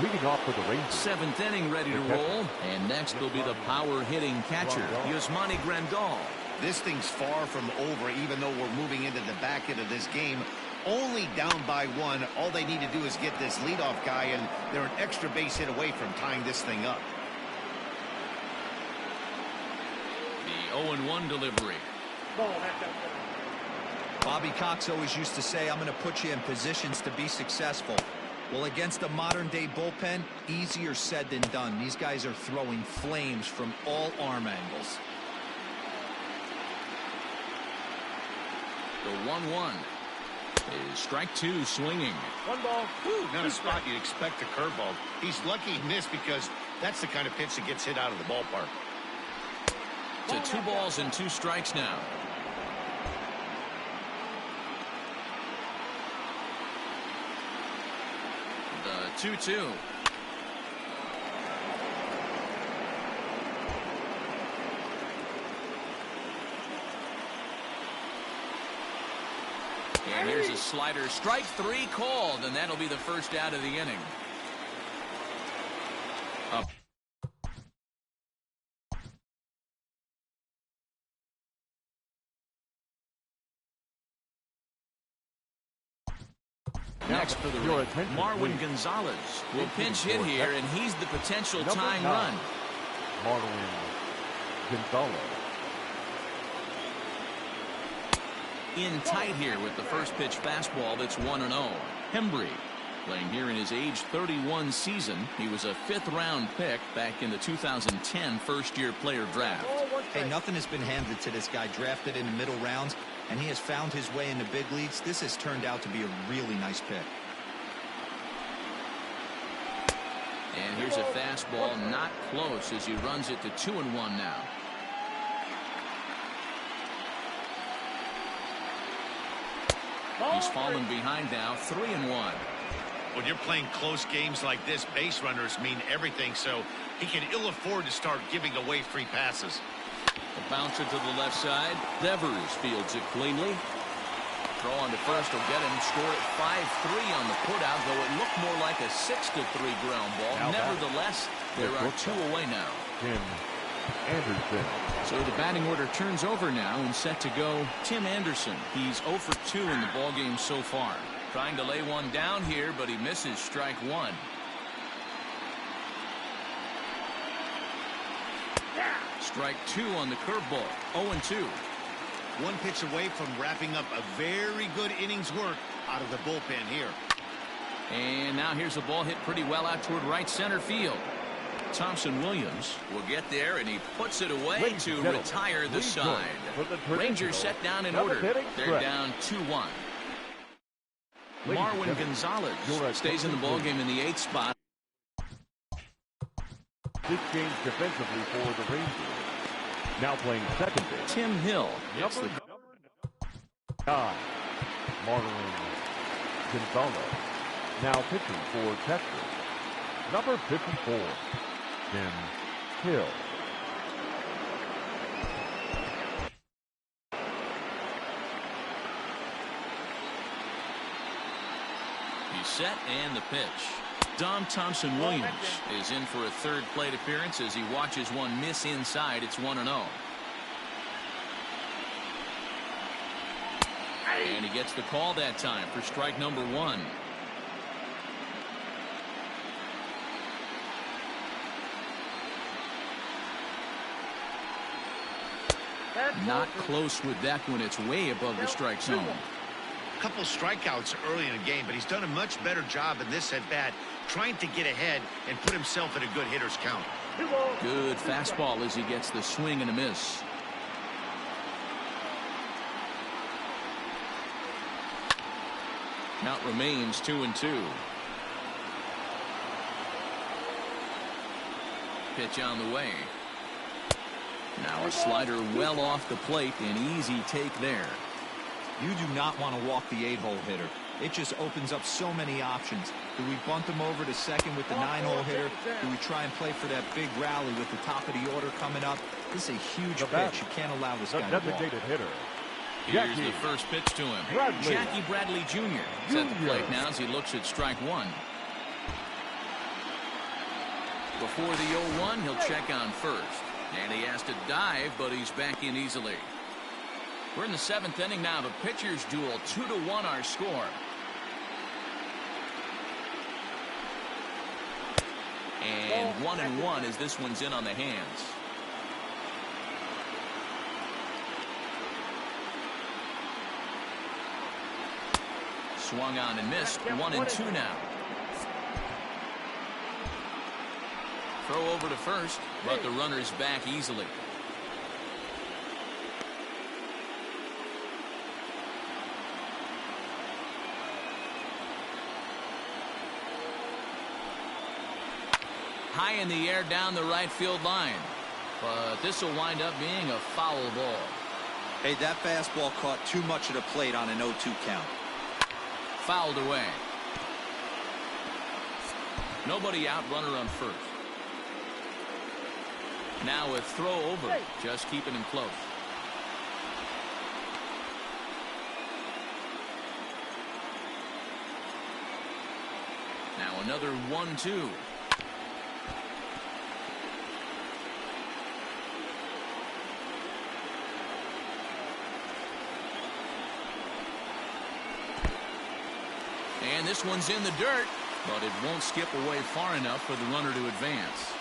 Leading off for the Rangers. 7th inning ready to roll, and next will be the power-hitting catcher, Yasmani Grandal. This thing's far from over, even though we're moving into the back end of this game. Only down by 1. All they need to do is get this leadoff guy, and they're an extra base hit away from tying this thing up. The 0-1 delivery. Bobby Cox always used to say, I'm going to put you in positions to be successful. Well, against a modern-day bullpen, easier said than done. These guys are throwing flames from all arm angles. The 1-1. Is strike 2 swinging. 1 ball. Not a spot you'd expect a curveball. He's lucky he missed because that's the kind of pitch that gets hit out of the ballpark. To 2 balls and 2 strikes now. 2-2. And here's a slider. Strike 3 called, and that'll be the first out of the inning. Up. Next for the ring, Marwin Gonzalez will pinch hit here, and he's the potential tying run. Marwin Gonzalez. In tight here with the first pitch fastball that's 1-0. Hembry playing here in his age 31 season. He was a 5th-round pick back in the 2010 first-year player draft. Hey, nothing has been handed to this guy. Drafted in the middle rounds, and he has found his way in the big leagues. This has turned out to be a really nice pick. And here's a fastball not close as he runs it to 2-1 now. He's fallen behind now, 3-1. When you're playing close games like this, base runners mean everything, so he can ill afford to start giving away free passes. A bouncer to the left side. Devers fields it cleanly. Throw on to first will get him. Score at 5-3 on the putout, though it looked more like a 6-3 ground ball. Now nevertheless, there are 2 away now. Tim Anderson. So the batting order turns over now and set to go Tim Anderson. He's 0 for 2 in the ballgame so far. Trying to lay one down here, but he misses strike 1. Strike 2 on the curveball. 0-2. One pitch away from wrapping up a very good innings work out of the bullpen here. And now here's a ball hit pretty well out toward right center field. Thompson Williams will get there, and he puts it away to retire the side. Rangers set down in order. They're down 2-1. Marwin Gonzalez stays in the ballgame in the 8th spot. This change defensively for the Rangers. Now playing second base. Tim Hill. It's the guy, Marwin Gonzalez. Now pitching for Texas. Number 54, Tim Hill. He's set, and the pitch. Dom Thompson Williams is in for a 3rd plate appearance as he watches one miss inside. It's 1-0. And he gets the call that time for strike number 1. Not close with that one. It's way above the strike zone. Couple strikeouts early in the game, but he's done a much better job in this at-bat trying to get ahead and put himself in a good hitter's count. Good fastball as he gets the swing and a miss. Count remains 2-2. Pitch on the way. Now a slider well off the plate, an easy take there. You do not want to walk the 8-hole hitter. It just opens up so many options. Do we bunt him over to second with the 9-hole hitter? Do we try and play for that big rally with the top of the order coming up? This is a huge pitch. You can't allow this guy to walk. Designated hitter. Here's the first pitch to him. Jackie Bradley Jr. is at the plate now as he looks at strike 1. Before the 0-1, he'll check on first. And he has to dive, but he's back in easily. We're in the 7th inning now. The pitchers duel. 2-1 our score. And 1-1 as this one's in on the hands. Swung on and missed. 1-2 now. Throw over to first, but the runner's back easily. High in the air down the right field line. But this will wind up being a foul ball. Hey, that fastball caught too much of the plate on an 0-2 count. Fouled away. Nobody out, runner on first. Now a throw over, just keeping him close. Now another 1-2. And this one's in the dirt, but it won't skip away far enough for the runner to advance.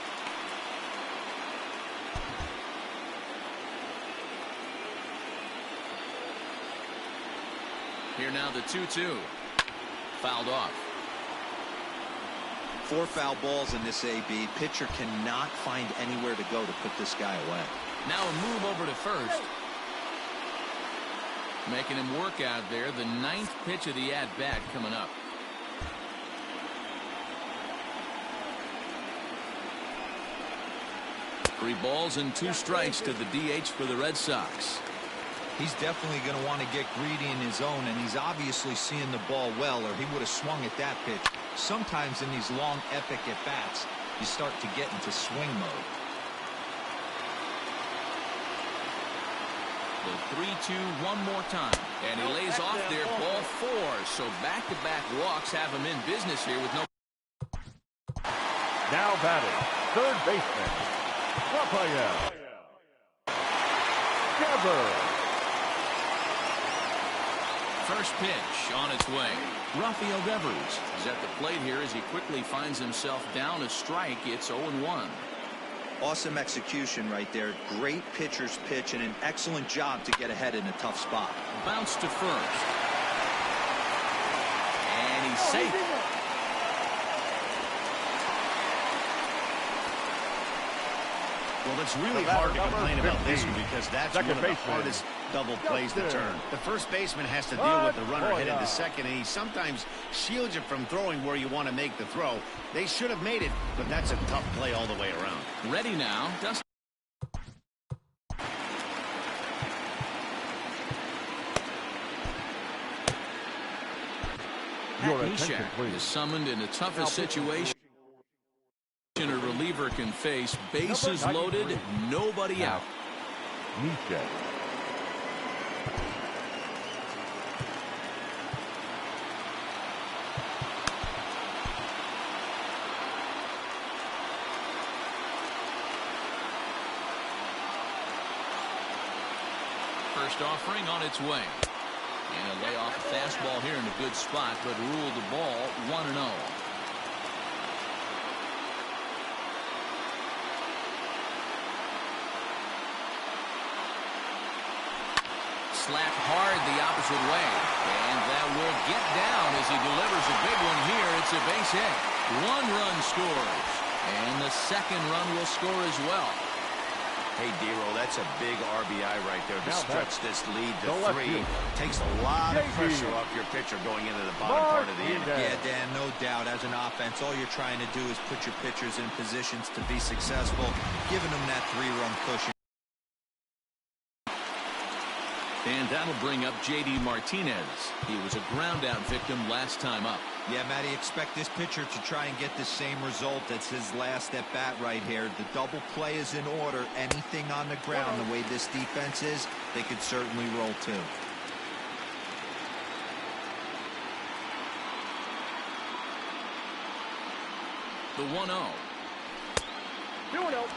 Here now the 2-2. Fouled off. 4 foul balls in this AB. Pitcher cannot find anywhere to go to put this guy away. Now a move over to first. Making him work out there. The 9th pitch of the at-bat coming up. Three balls and 2 strikes to the DH for the Red Sox. He's definitely going to want to get greedy in his own, and he's obviously seeing the ball well, or he would have swung at that pitch. Sometimes in these long, epic at-bats, you start to get into swing mode. The 3-2 one more time. And he lays off there, ball 4. So back-to-back walks have him in business here with no... Now batting, third baseman, Rafael Devers. First pitch on its way. Rafael Devers is at the plate here as he quickly finds himself down a strike. It's 0-1. Awesome execution right there. Great pitcher's pitch and an excellent job to get ahead in a tough spot. Bounce to first. And he's safe. Well, it's really hard to complain about this one because that's one of the hardest double plays to turn. The first baseman has to deal with the runner headed to second, and he sometimes shields you from throwing where you want to make the throw. They should have made it, but that's a tough play all the way around. Ready now. Dustin. Your attention, please. Is summoned in the toughest situation a reliever can face. Bases loaded, nobody out. Nietzsche. First offering on its way. And a layoff fastball here in a good spot, but ruled the ball 1-0. Slapped hard the opposite way. And that will get down as he delivers a big one here. It's a base hit. 1 run scores. And the second run will score as well. Hey, Dero, that's a big RBI right there to stretch this lead to 3. Takes a lot of pressure off your pitcher going into the bottom part of the inning. Yeah, Dan, no doubt. As an offense, all you're trying to do is put your pitchers in positions to be successful, giving them that 3-run cushion. And that'll bring up J.D. Martinez. He was a ground-out victim last time up. Yeah, Matty, expect this pitcher to try and get the same result as his last at-bat right here. The double play is in order. Anything on the ground, the way this defense is, they could certainly roll too. The 1-0. 2-0.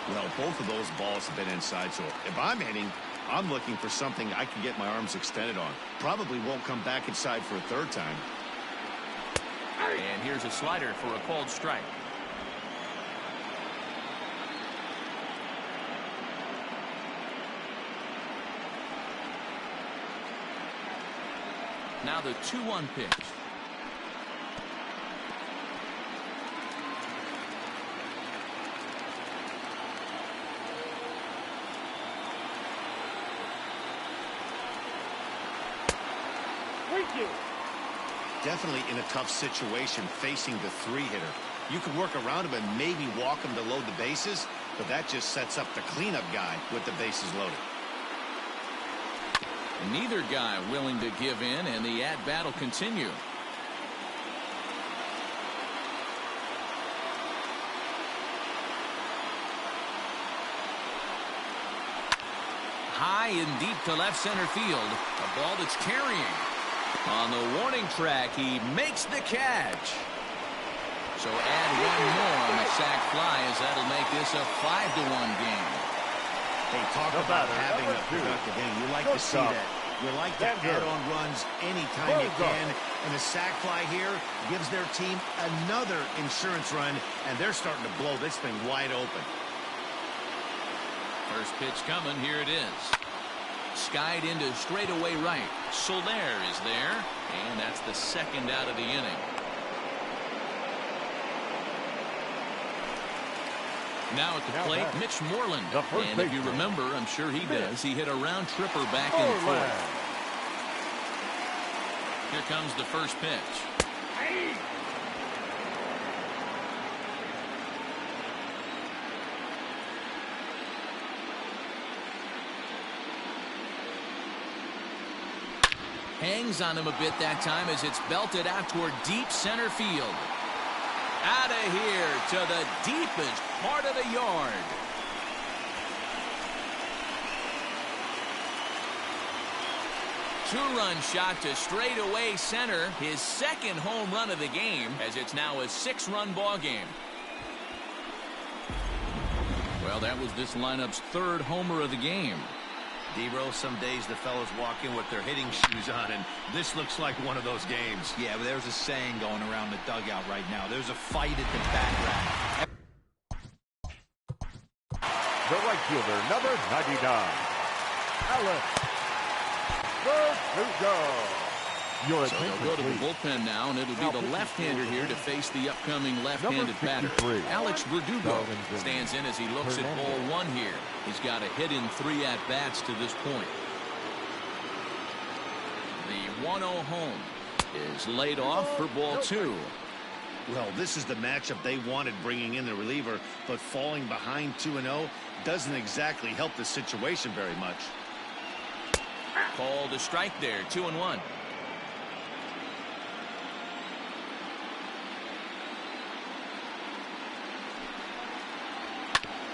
Well, both of those balls have been inside, so if I'm hitting, I'm looking for something I can get my arms extended on. Probably won't come back inside for a third time. And here's a slider for a called strike. Now the 2-1 pitch. Definitely in a tough situation facing the 3-hitter. You can work around him and maybe walk him to load the bases, but that just sets up the cleanup guy with the bases loaded. Neither guy willing to give in, and the at-bat will continue. high and deep to left center field. A ball that's carrying. On the warning track, he makes the catch. So add one more on the sac fly, as that'll make this a 5-1 game. Hey, talk about having a productive game. You like to see that. You like to add on runs anytime you can. And the sac fly here gives their team another insurance run, and they're starting to blow this thing wide open. First pitch coming. Here it is. Skied into straightaway right. Soler is there, and that's the second out of the inning. Now at the plate, Mitch Moreland. And if you remember, I'm sure he does, he hit a round tripper back in the fourth. Here comes the first pitch. Hangs on him a bit that time as it's belted out toward deep center field. Out of here to the deepest part of the yard. Two-run shot to straightaway center. His second home run of the game, as it's now a 6-run ball game. Well, that was this lineup's third homer of the game. D-Roll, some days the fellas walk in with their hitting shoes on, and this looks like one of those games. Yeah, but there's a saying going around the dugout right now. There's a fight at the bat rack. The right fielder, number 99, Alex Verdugo. So they'll go to the bullpen now, and it'll be the left-hander here to face the upcoming left-handed batter. Alex Verdugo stands in as he looks at ball one here. He's got a hit in 3 at-bats to this point. The 1-0 home is laid off for ball 2. Well, this is the matchup they wanted, bringing in the reliever, but falling behind 2-0 doesn't exactly help the situation very much. Called a strike there, 2-1.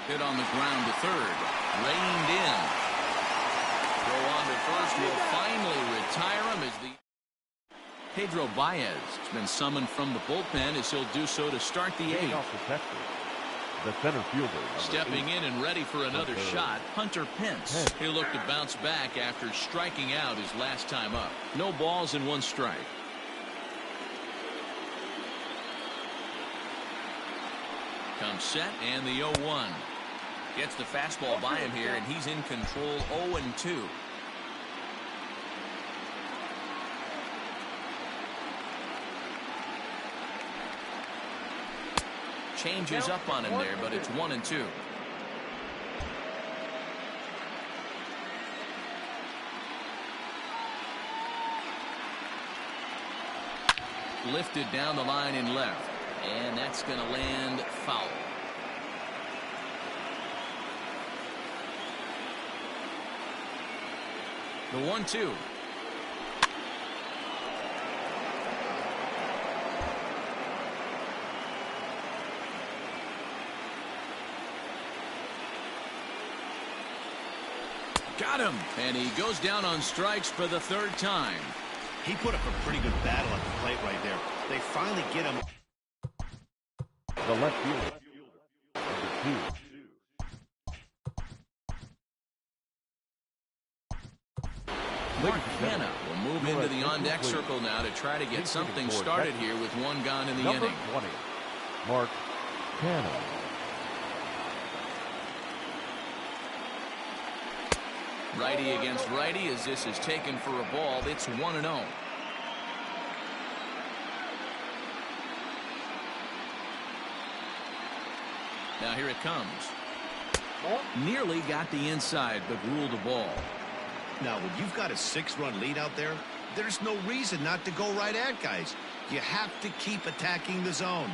Hit on the ground to third. Reined in. Throw on to first will finally retire him as the Pedro Baez has been summoned from the bullpen, as he'll do so to start the 8th. The center fielder. Stepping in and ready for another shot, Hunter Pence. He'll look to bounce back after striking out his last time up. No balls and 1 strike. Comes set and the 0-1. Gets the fastball by him here, and he's in control. 0-2. Changes up on him there, but it's 1-2. Lifted down the line in left, and that's going to land foul. The 1-2. Got him, and he goes down on strikes for the 3rd time. He put up a pretty good battle at the plate right there. They finally get him. The left fielder, number 2. Mark Hanna will move into the on-deck circle now to try to get something started here with 1 gone in the Number inning. 20, Mark Hanna. Righty against righty, as this is taken for a ball. It's 1-0. Now here it comes. Nearly got the inside, but ruled a ball. Now, when you've got a 6-run lead out there, there's no reason not to go right at guys. You have to keep attacking the zone.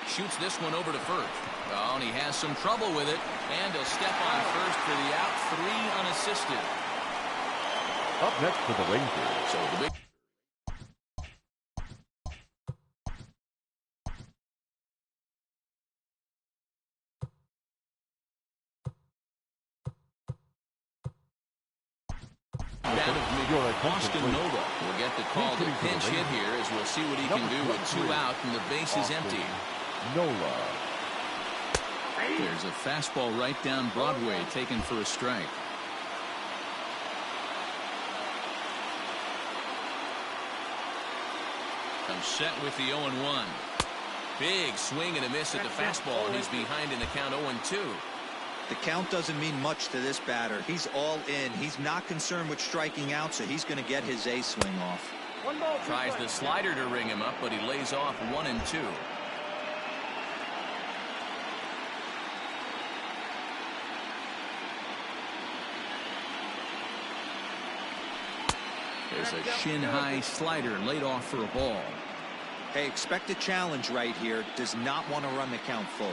Shoots this one over to first. Oh, and he has some trouble with it. And he'll step on first for the out. 3 unassisted. Up next for the Rangers. So the big Bat of Austin Nova will get the call to pinch hit here, as we'll see what he can do with 2 out and the base is empty. Nola. There's a fastball right down Broadway taken for a strike. I'm set with the 0-1. Big swing and a miss at the fastball, and he's behind in the count 0-2. The count doesn't mean much to this batter. He's all in. He's not concerned with striking out, so he's going to get his A swing off. Tries the slider to ring him up, but he lays off 1-2. There's a shin-high slider laid off for a ball. Hey, expect a challenge right here. Does not want to run the count full.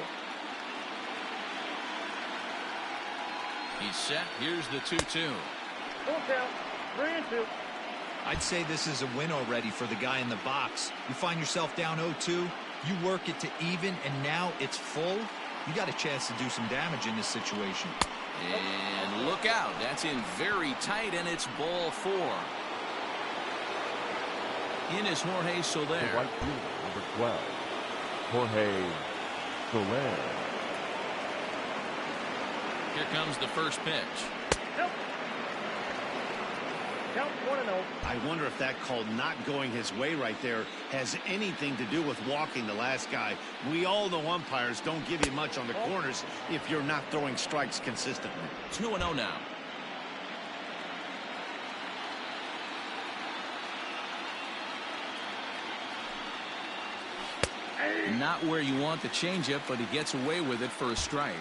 He's set. Here's the 2-2. Full count. 3-2. I'd say this is a win already for the guy in the box. You find yourself down 0-2, you work it to even, and now it's full. You got a chance to do some damage in this situation. And look out. That's in very tight, and it's ball 4. In is Jorge Soler. The right fielder, number 12, Jorge Soler. Here comes the first pitch. Nope. Count 1-0. I wonder if that call not going his way right there has anything to do with walking the last guy. We all know umpires don't give you much on the corners if you're not throwing strikes consistently. 2-0 now. Not where you want the changeup, but he gets away with it for a strike.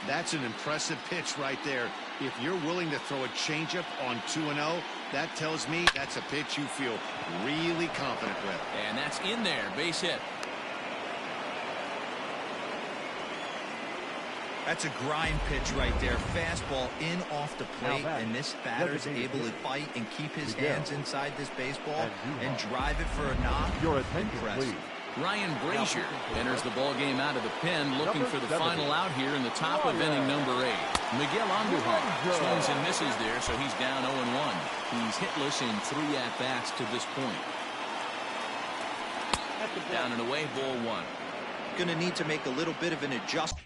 That's an impressive pitch right there. If you're willing to throw a changeup on 2-0, that tells me that's a pitch you feel really confident with. And that's in there. Base hit. That's a grind pitch right there. Fastball in off the plate, and this batter's able to fight and keep his hands inside this baseball and drive it for a knock. Your attention, please. Ryan Brazier enters the ball game out of the pen, looking for the final out here in the top of inning number 8. Miguel Andujar swings and misses there, so he's down 0-1. He's hitless in 3 at-bats to this point. Down and away, ball 1. Going to need to make a little bit of an adjustment.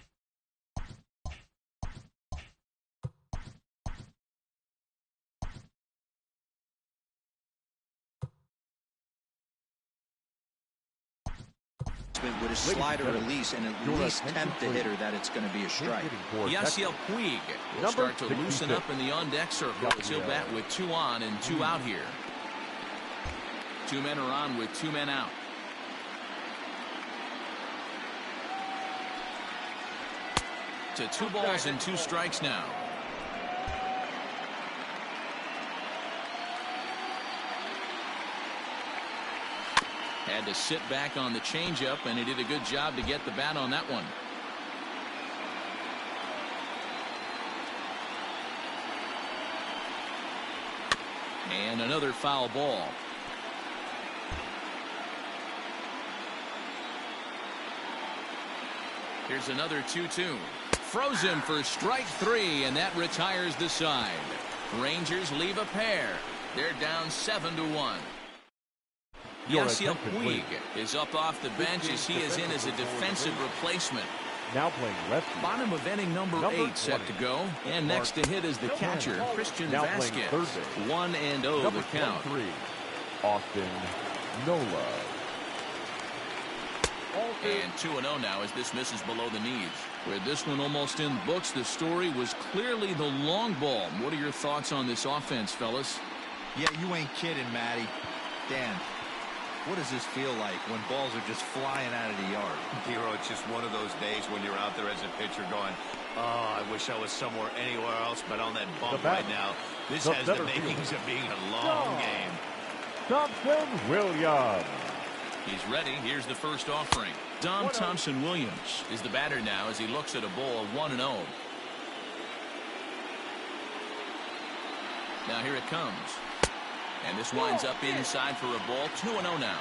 With a slider release and at least tempt the hitter that it's going to be a strike. Yasiel Puig will start to loosen up in the on-deck circle as he'll bat with 2 on and 2 out here. 2 men are on with 2 men out. To 2 balls and 2 strikes now. Had to sit back on the changeup, and he did a good job to get the bat on that one. And another foul ball. Here's another 2-2. Froze him for strike 3, and that retires the side. Rangers leave a pair. They're down 7-1. Yasiel Puig is up off the bench as he is in as a defensive replacement. Now playing lefty. Bottom of inning number 8 set to go. And next to hit is the catcher, Christian Vasquez. 1-0 the count. 3, Austin Nola. And 2-0 now as this misses below the knees. With this one almost in the books, the story was clearly the long ball. What are your thoughts on this offense, fellas? Yeah, you ain't kidding, Matty. Dan, what does this feel like when balls are just flying out of the yard? Hero, it's just one of those days when you're out there as a pitcher going, oh, I wish I was somewhere anywhere else but on that bump right now. This has the makings of being a long game. Thompson Williams. He's ready. Here's the first offering. Dom Thompson Williams is the batter now as he looks at a ball 1-0. Now here it comes. And this winds up inside for a ball. 2-0 now.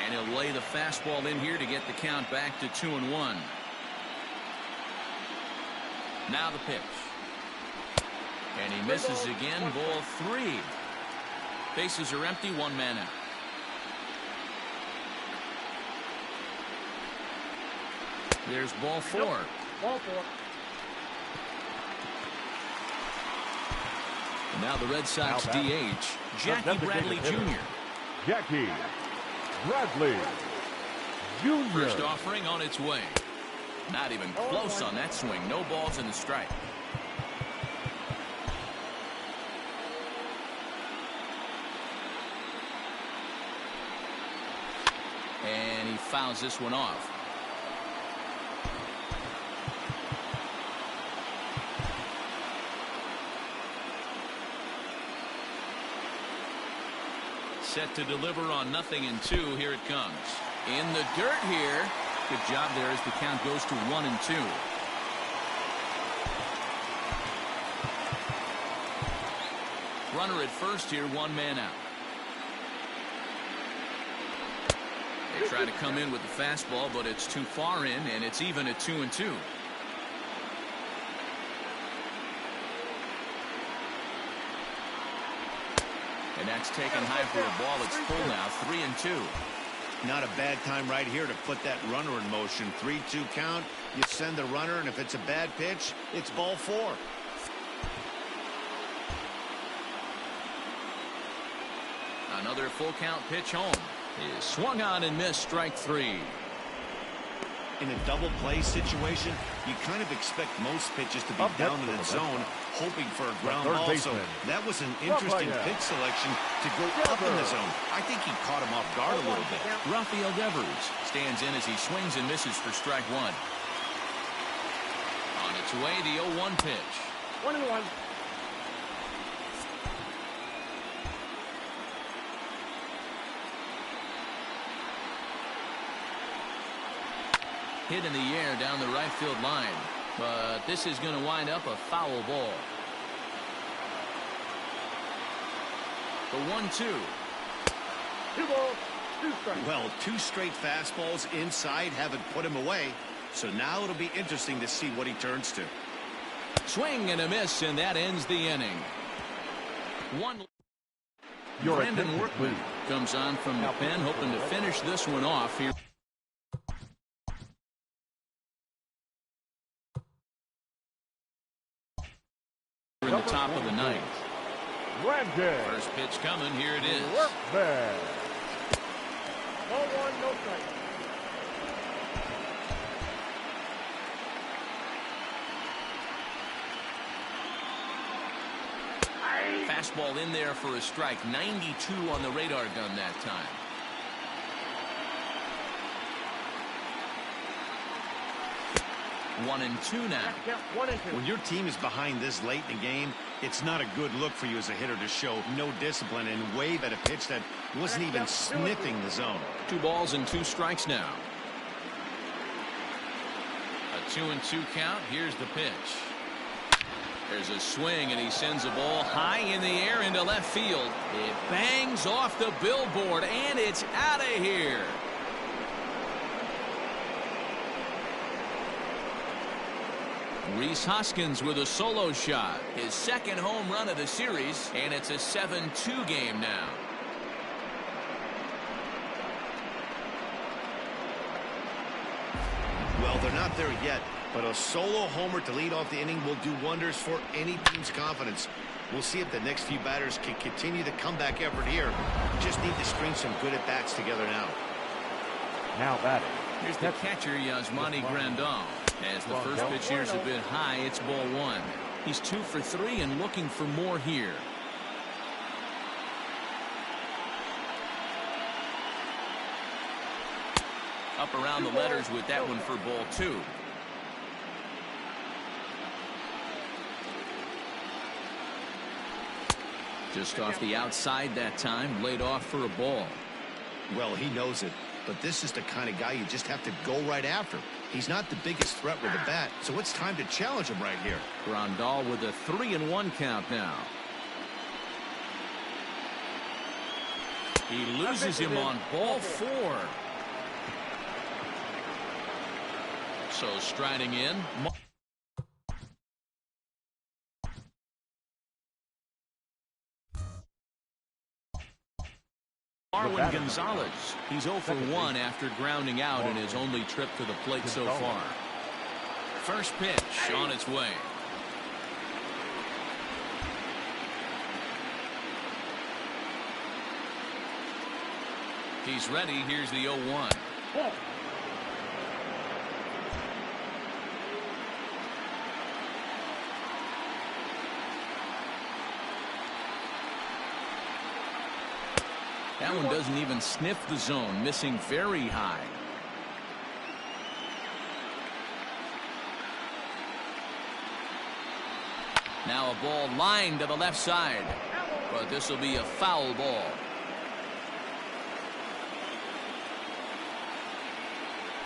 And he'll lay the fastball in here to get the count back to 2-1. Now the pitch. And he misses again. Ball 3. Bases are empty. 1 man out. There's ball 4. Nope. Ball 4. And now the Red Sox DH, Jackie Bradley Jr. Jackie Bradley Jr. First offering on its way. Not even close on that swing. No balls in the strike. And he fouls this one off. Set to deliver on 0-2. Here it comes. In the dirt here. Good job there as the count goes to 1-2. Runner at first here. 1 man out. They try to come in with the fastball, but it's too far in, and it's even at 2-2. And that's taken high for a ball. It's full now. 3-2. Not a bad time right here to put that runner in motion. 3-2 count. You send the runner, and if it's a bad pitch, it's ball 4. Another full count pitch home. Is swung on and missed. Strike 3. In a double play situation, you kind of expect most pitches to be down in the zone, hoping for a ground ball. So that was an interesting pitch selection to go up in the zone. I think he caught him off guard a little bit. Rafael Devers stands in as he swings and misses for strike 1. On its way, the 0-1 pitch. 1-1. Hit in the air down the right field line, but this is going to wind up a foul ball. The 1-2. 2 balls, 2 strikes. Well, 2 straight fastballs inside haven't put him away. So now it'll be interesting to see what he turns to. Swing and a miss, and that ends the inning. Brandon Workman comes on from the pen, hoping to finish this one off here. In the top of the 9th. First pitch coming. Here it is. Ball 1, no strike. Fastball in there for a strike. 92 on the radar gun that time. One and two now. When your team is behind this late in the game, it's not a good look for you as a hitter to show no discipline and wave at a pitch that wasn't even sniffing the zone. 2 balls and 2 strikes now. A 2-2 count. Here's the pitch. There's a swing, and he sends a ball high in the air into left field. It bangs off the billboard, and it's out of here. Rhys Hoskins with a solo shot. His second home run of the series, and it's a 7-2 game now. Well, they're not there yet, but a solo homer to lead off the inning will do wonders for any team's confidence. We'll see if the next few batters can continue the comeback effort here. Just need to string some good at-bats together now. Now batting. Here's the catcher, Yasmani Grandal. As the first pitch here is a bit high, it's ball 1. He's 2 for 3 and looking for more here. Up around the letters with that one for ball 2. Just off the outside that time, laid off for a ball. Well, he knows it, but this is the kind of guy you just have to go right after. He's not the biggest threat with the bat, so it's time to challenge him right here. Grandal with a 3-1 count now. He loses him on ball 4. So striding in. Marwin Gonzalez. He's 0 for 1 after grounding out in his only trip to the plate so far. First pitch on its way. He's ready. Here's the 0-1. That one doesn't even sniff the zone, missing very high. Now a ball lined to the left side, but this will be a foul ball.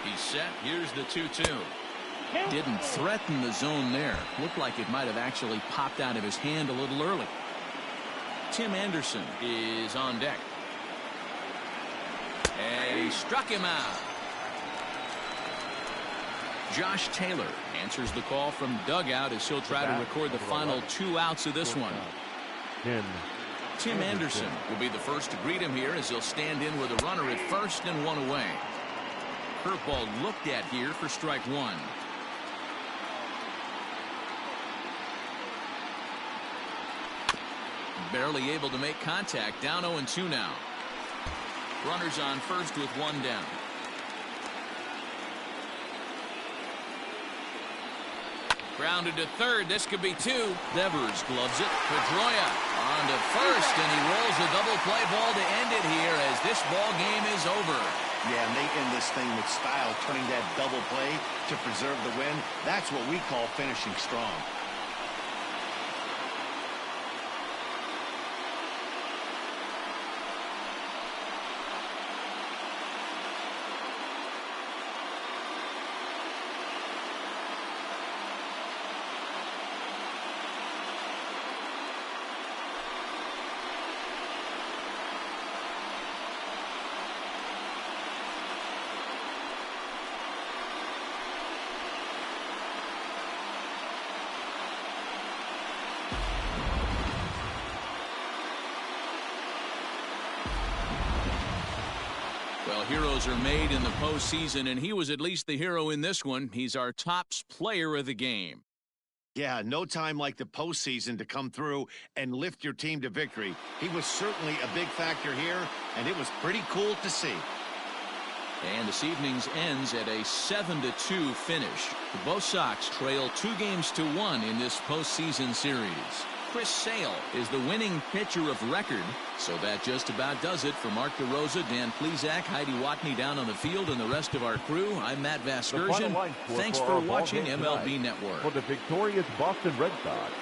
He's set. Here's the 2-2. Didn't threaten the zone there. Looked like it might have actually popped out of his hand a little early. Tim Anderson is on deck. And he struck him out. Josh Taylor answers the call from dugout as he'll try to record the final 2 outs of this one. Tim Anderson will be the first to greet him here as he'll stand in with a runner at first and 1 away. Curveball looked at here for strike 1. Barely able to make contact. Down 0-2 now. Runners on first with 1 down. Grounded to third. This could be 2. Devers gloves it. Pedroia on to first, and he rolls a double play ball to end it here as this ball game is over. Yeah, and they end this thing with style, turning that double play to preserve the win. That's what we call finishing strong. Well, heroes are made in the postseason, and he was at least the hero in this one. He's our top player of the game. Yeah, no time like the postseason to come through and lift your team to victory. He was certainly a big factor here, and it was pretty cool to see. And this evening's ends at a 7-2 finish. The both Sox trail 2-1 in this postseason series. Chris Sale is the winning pitcher of record. So that just about does it for Mark DeRosa, Dan Plesac, Heidi Watney down on the field, and the rest of our crew. I'm Matt Vasgersian. Thanks for watching MLB Network. For the victorious Boston Red Sox,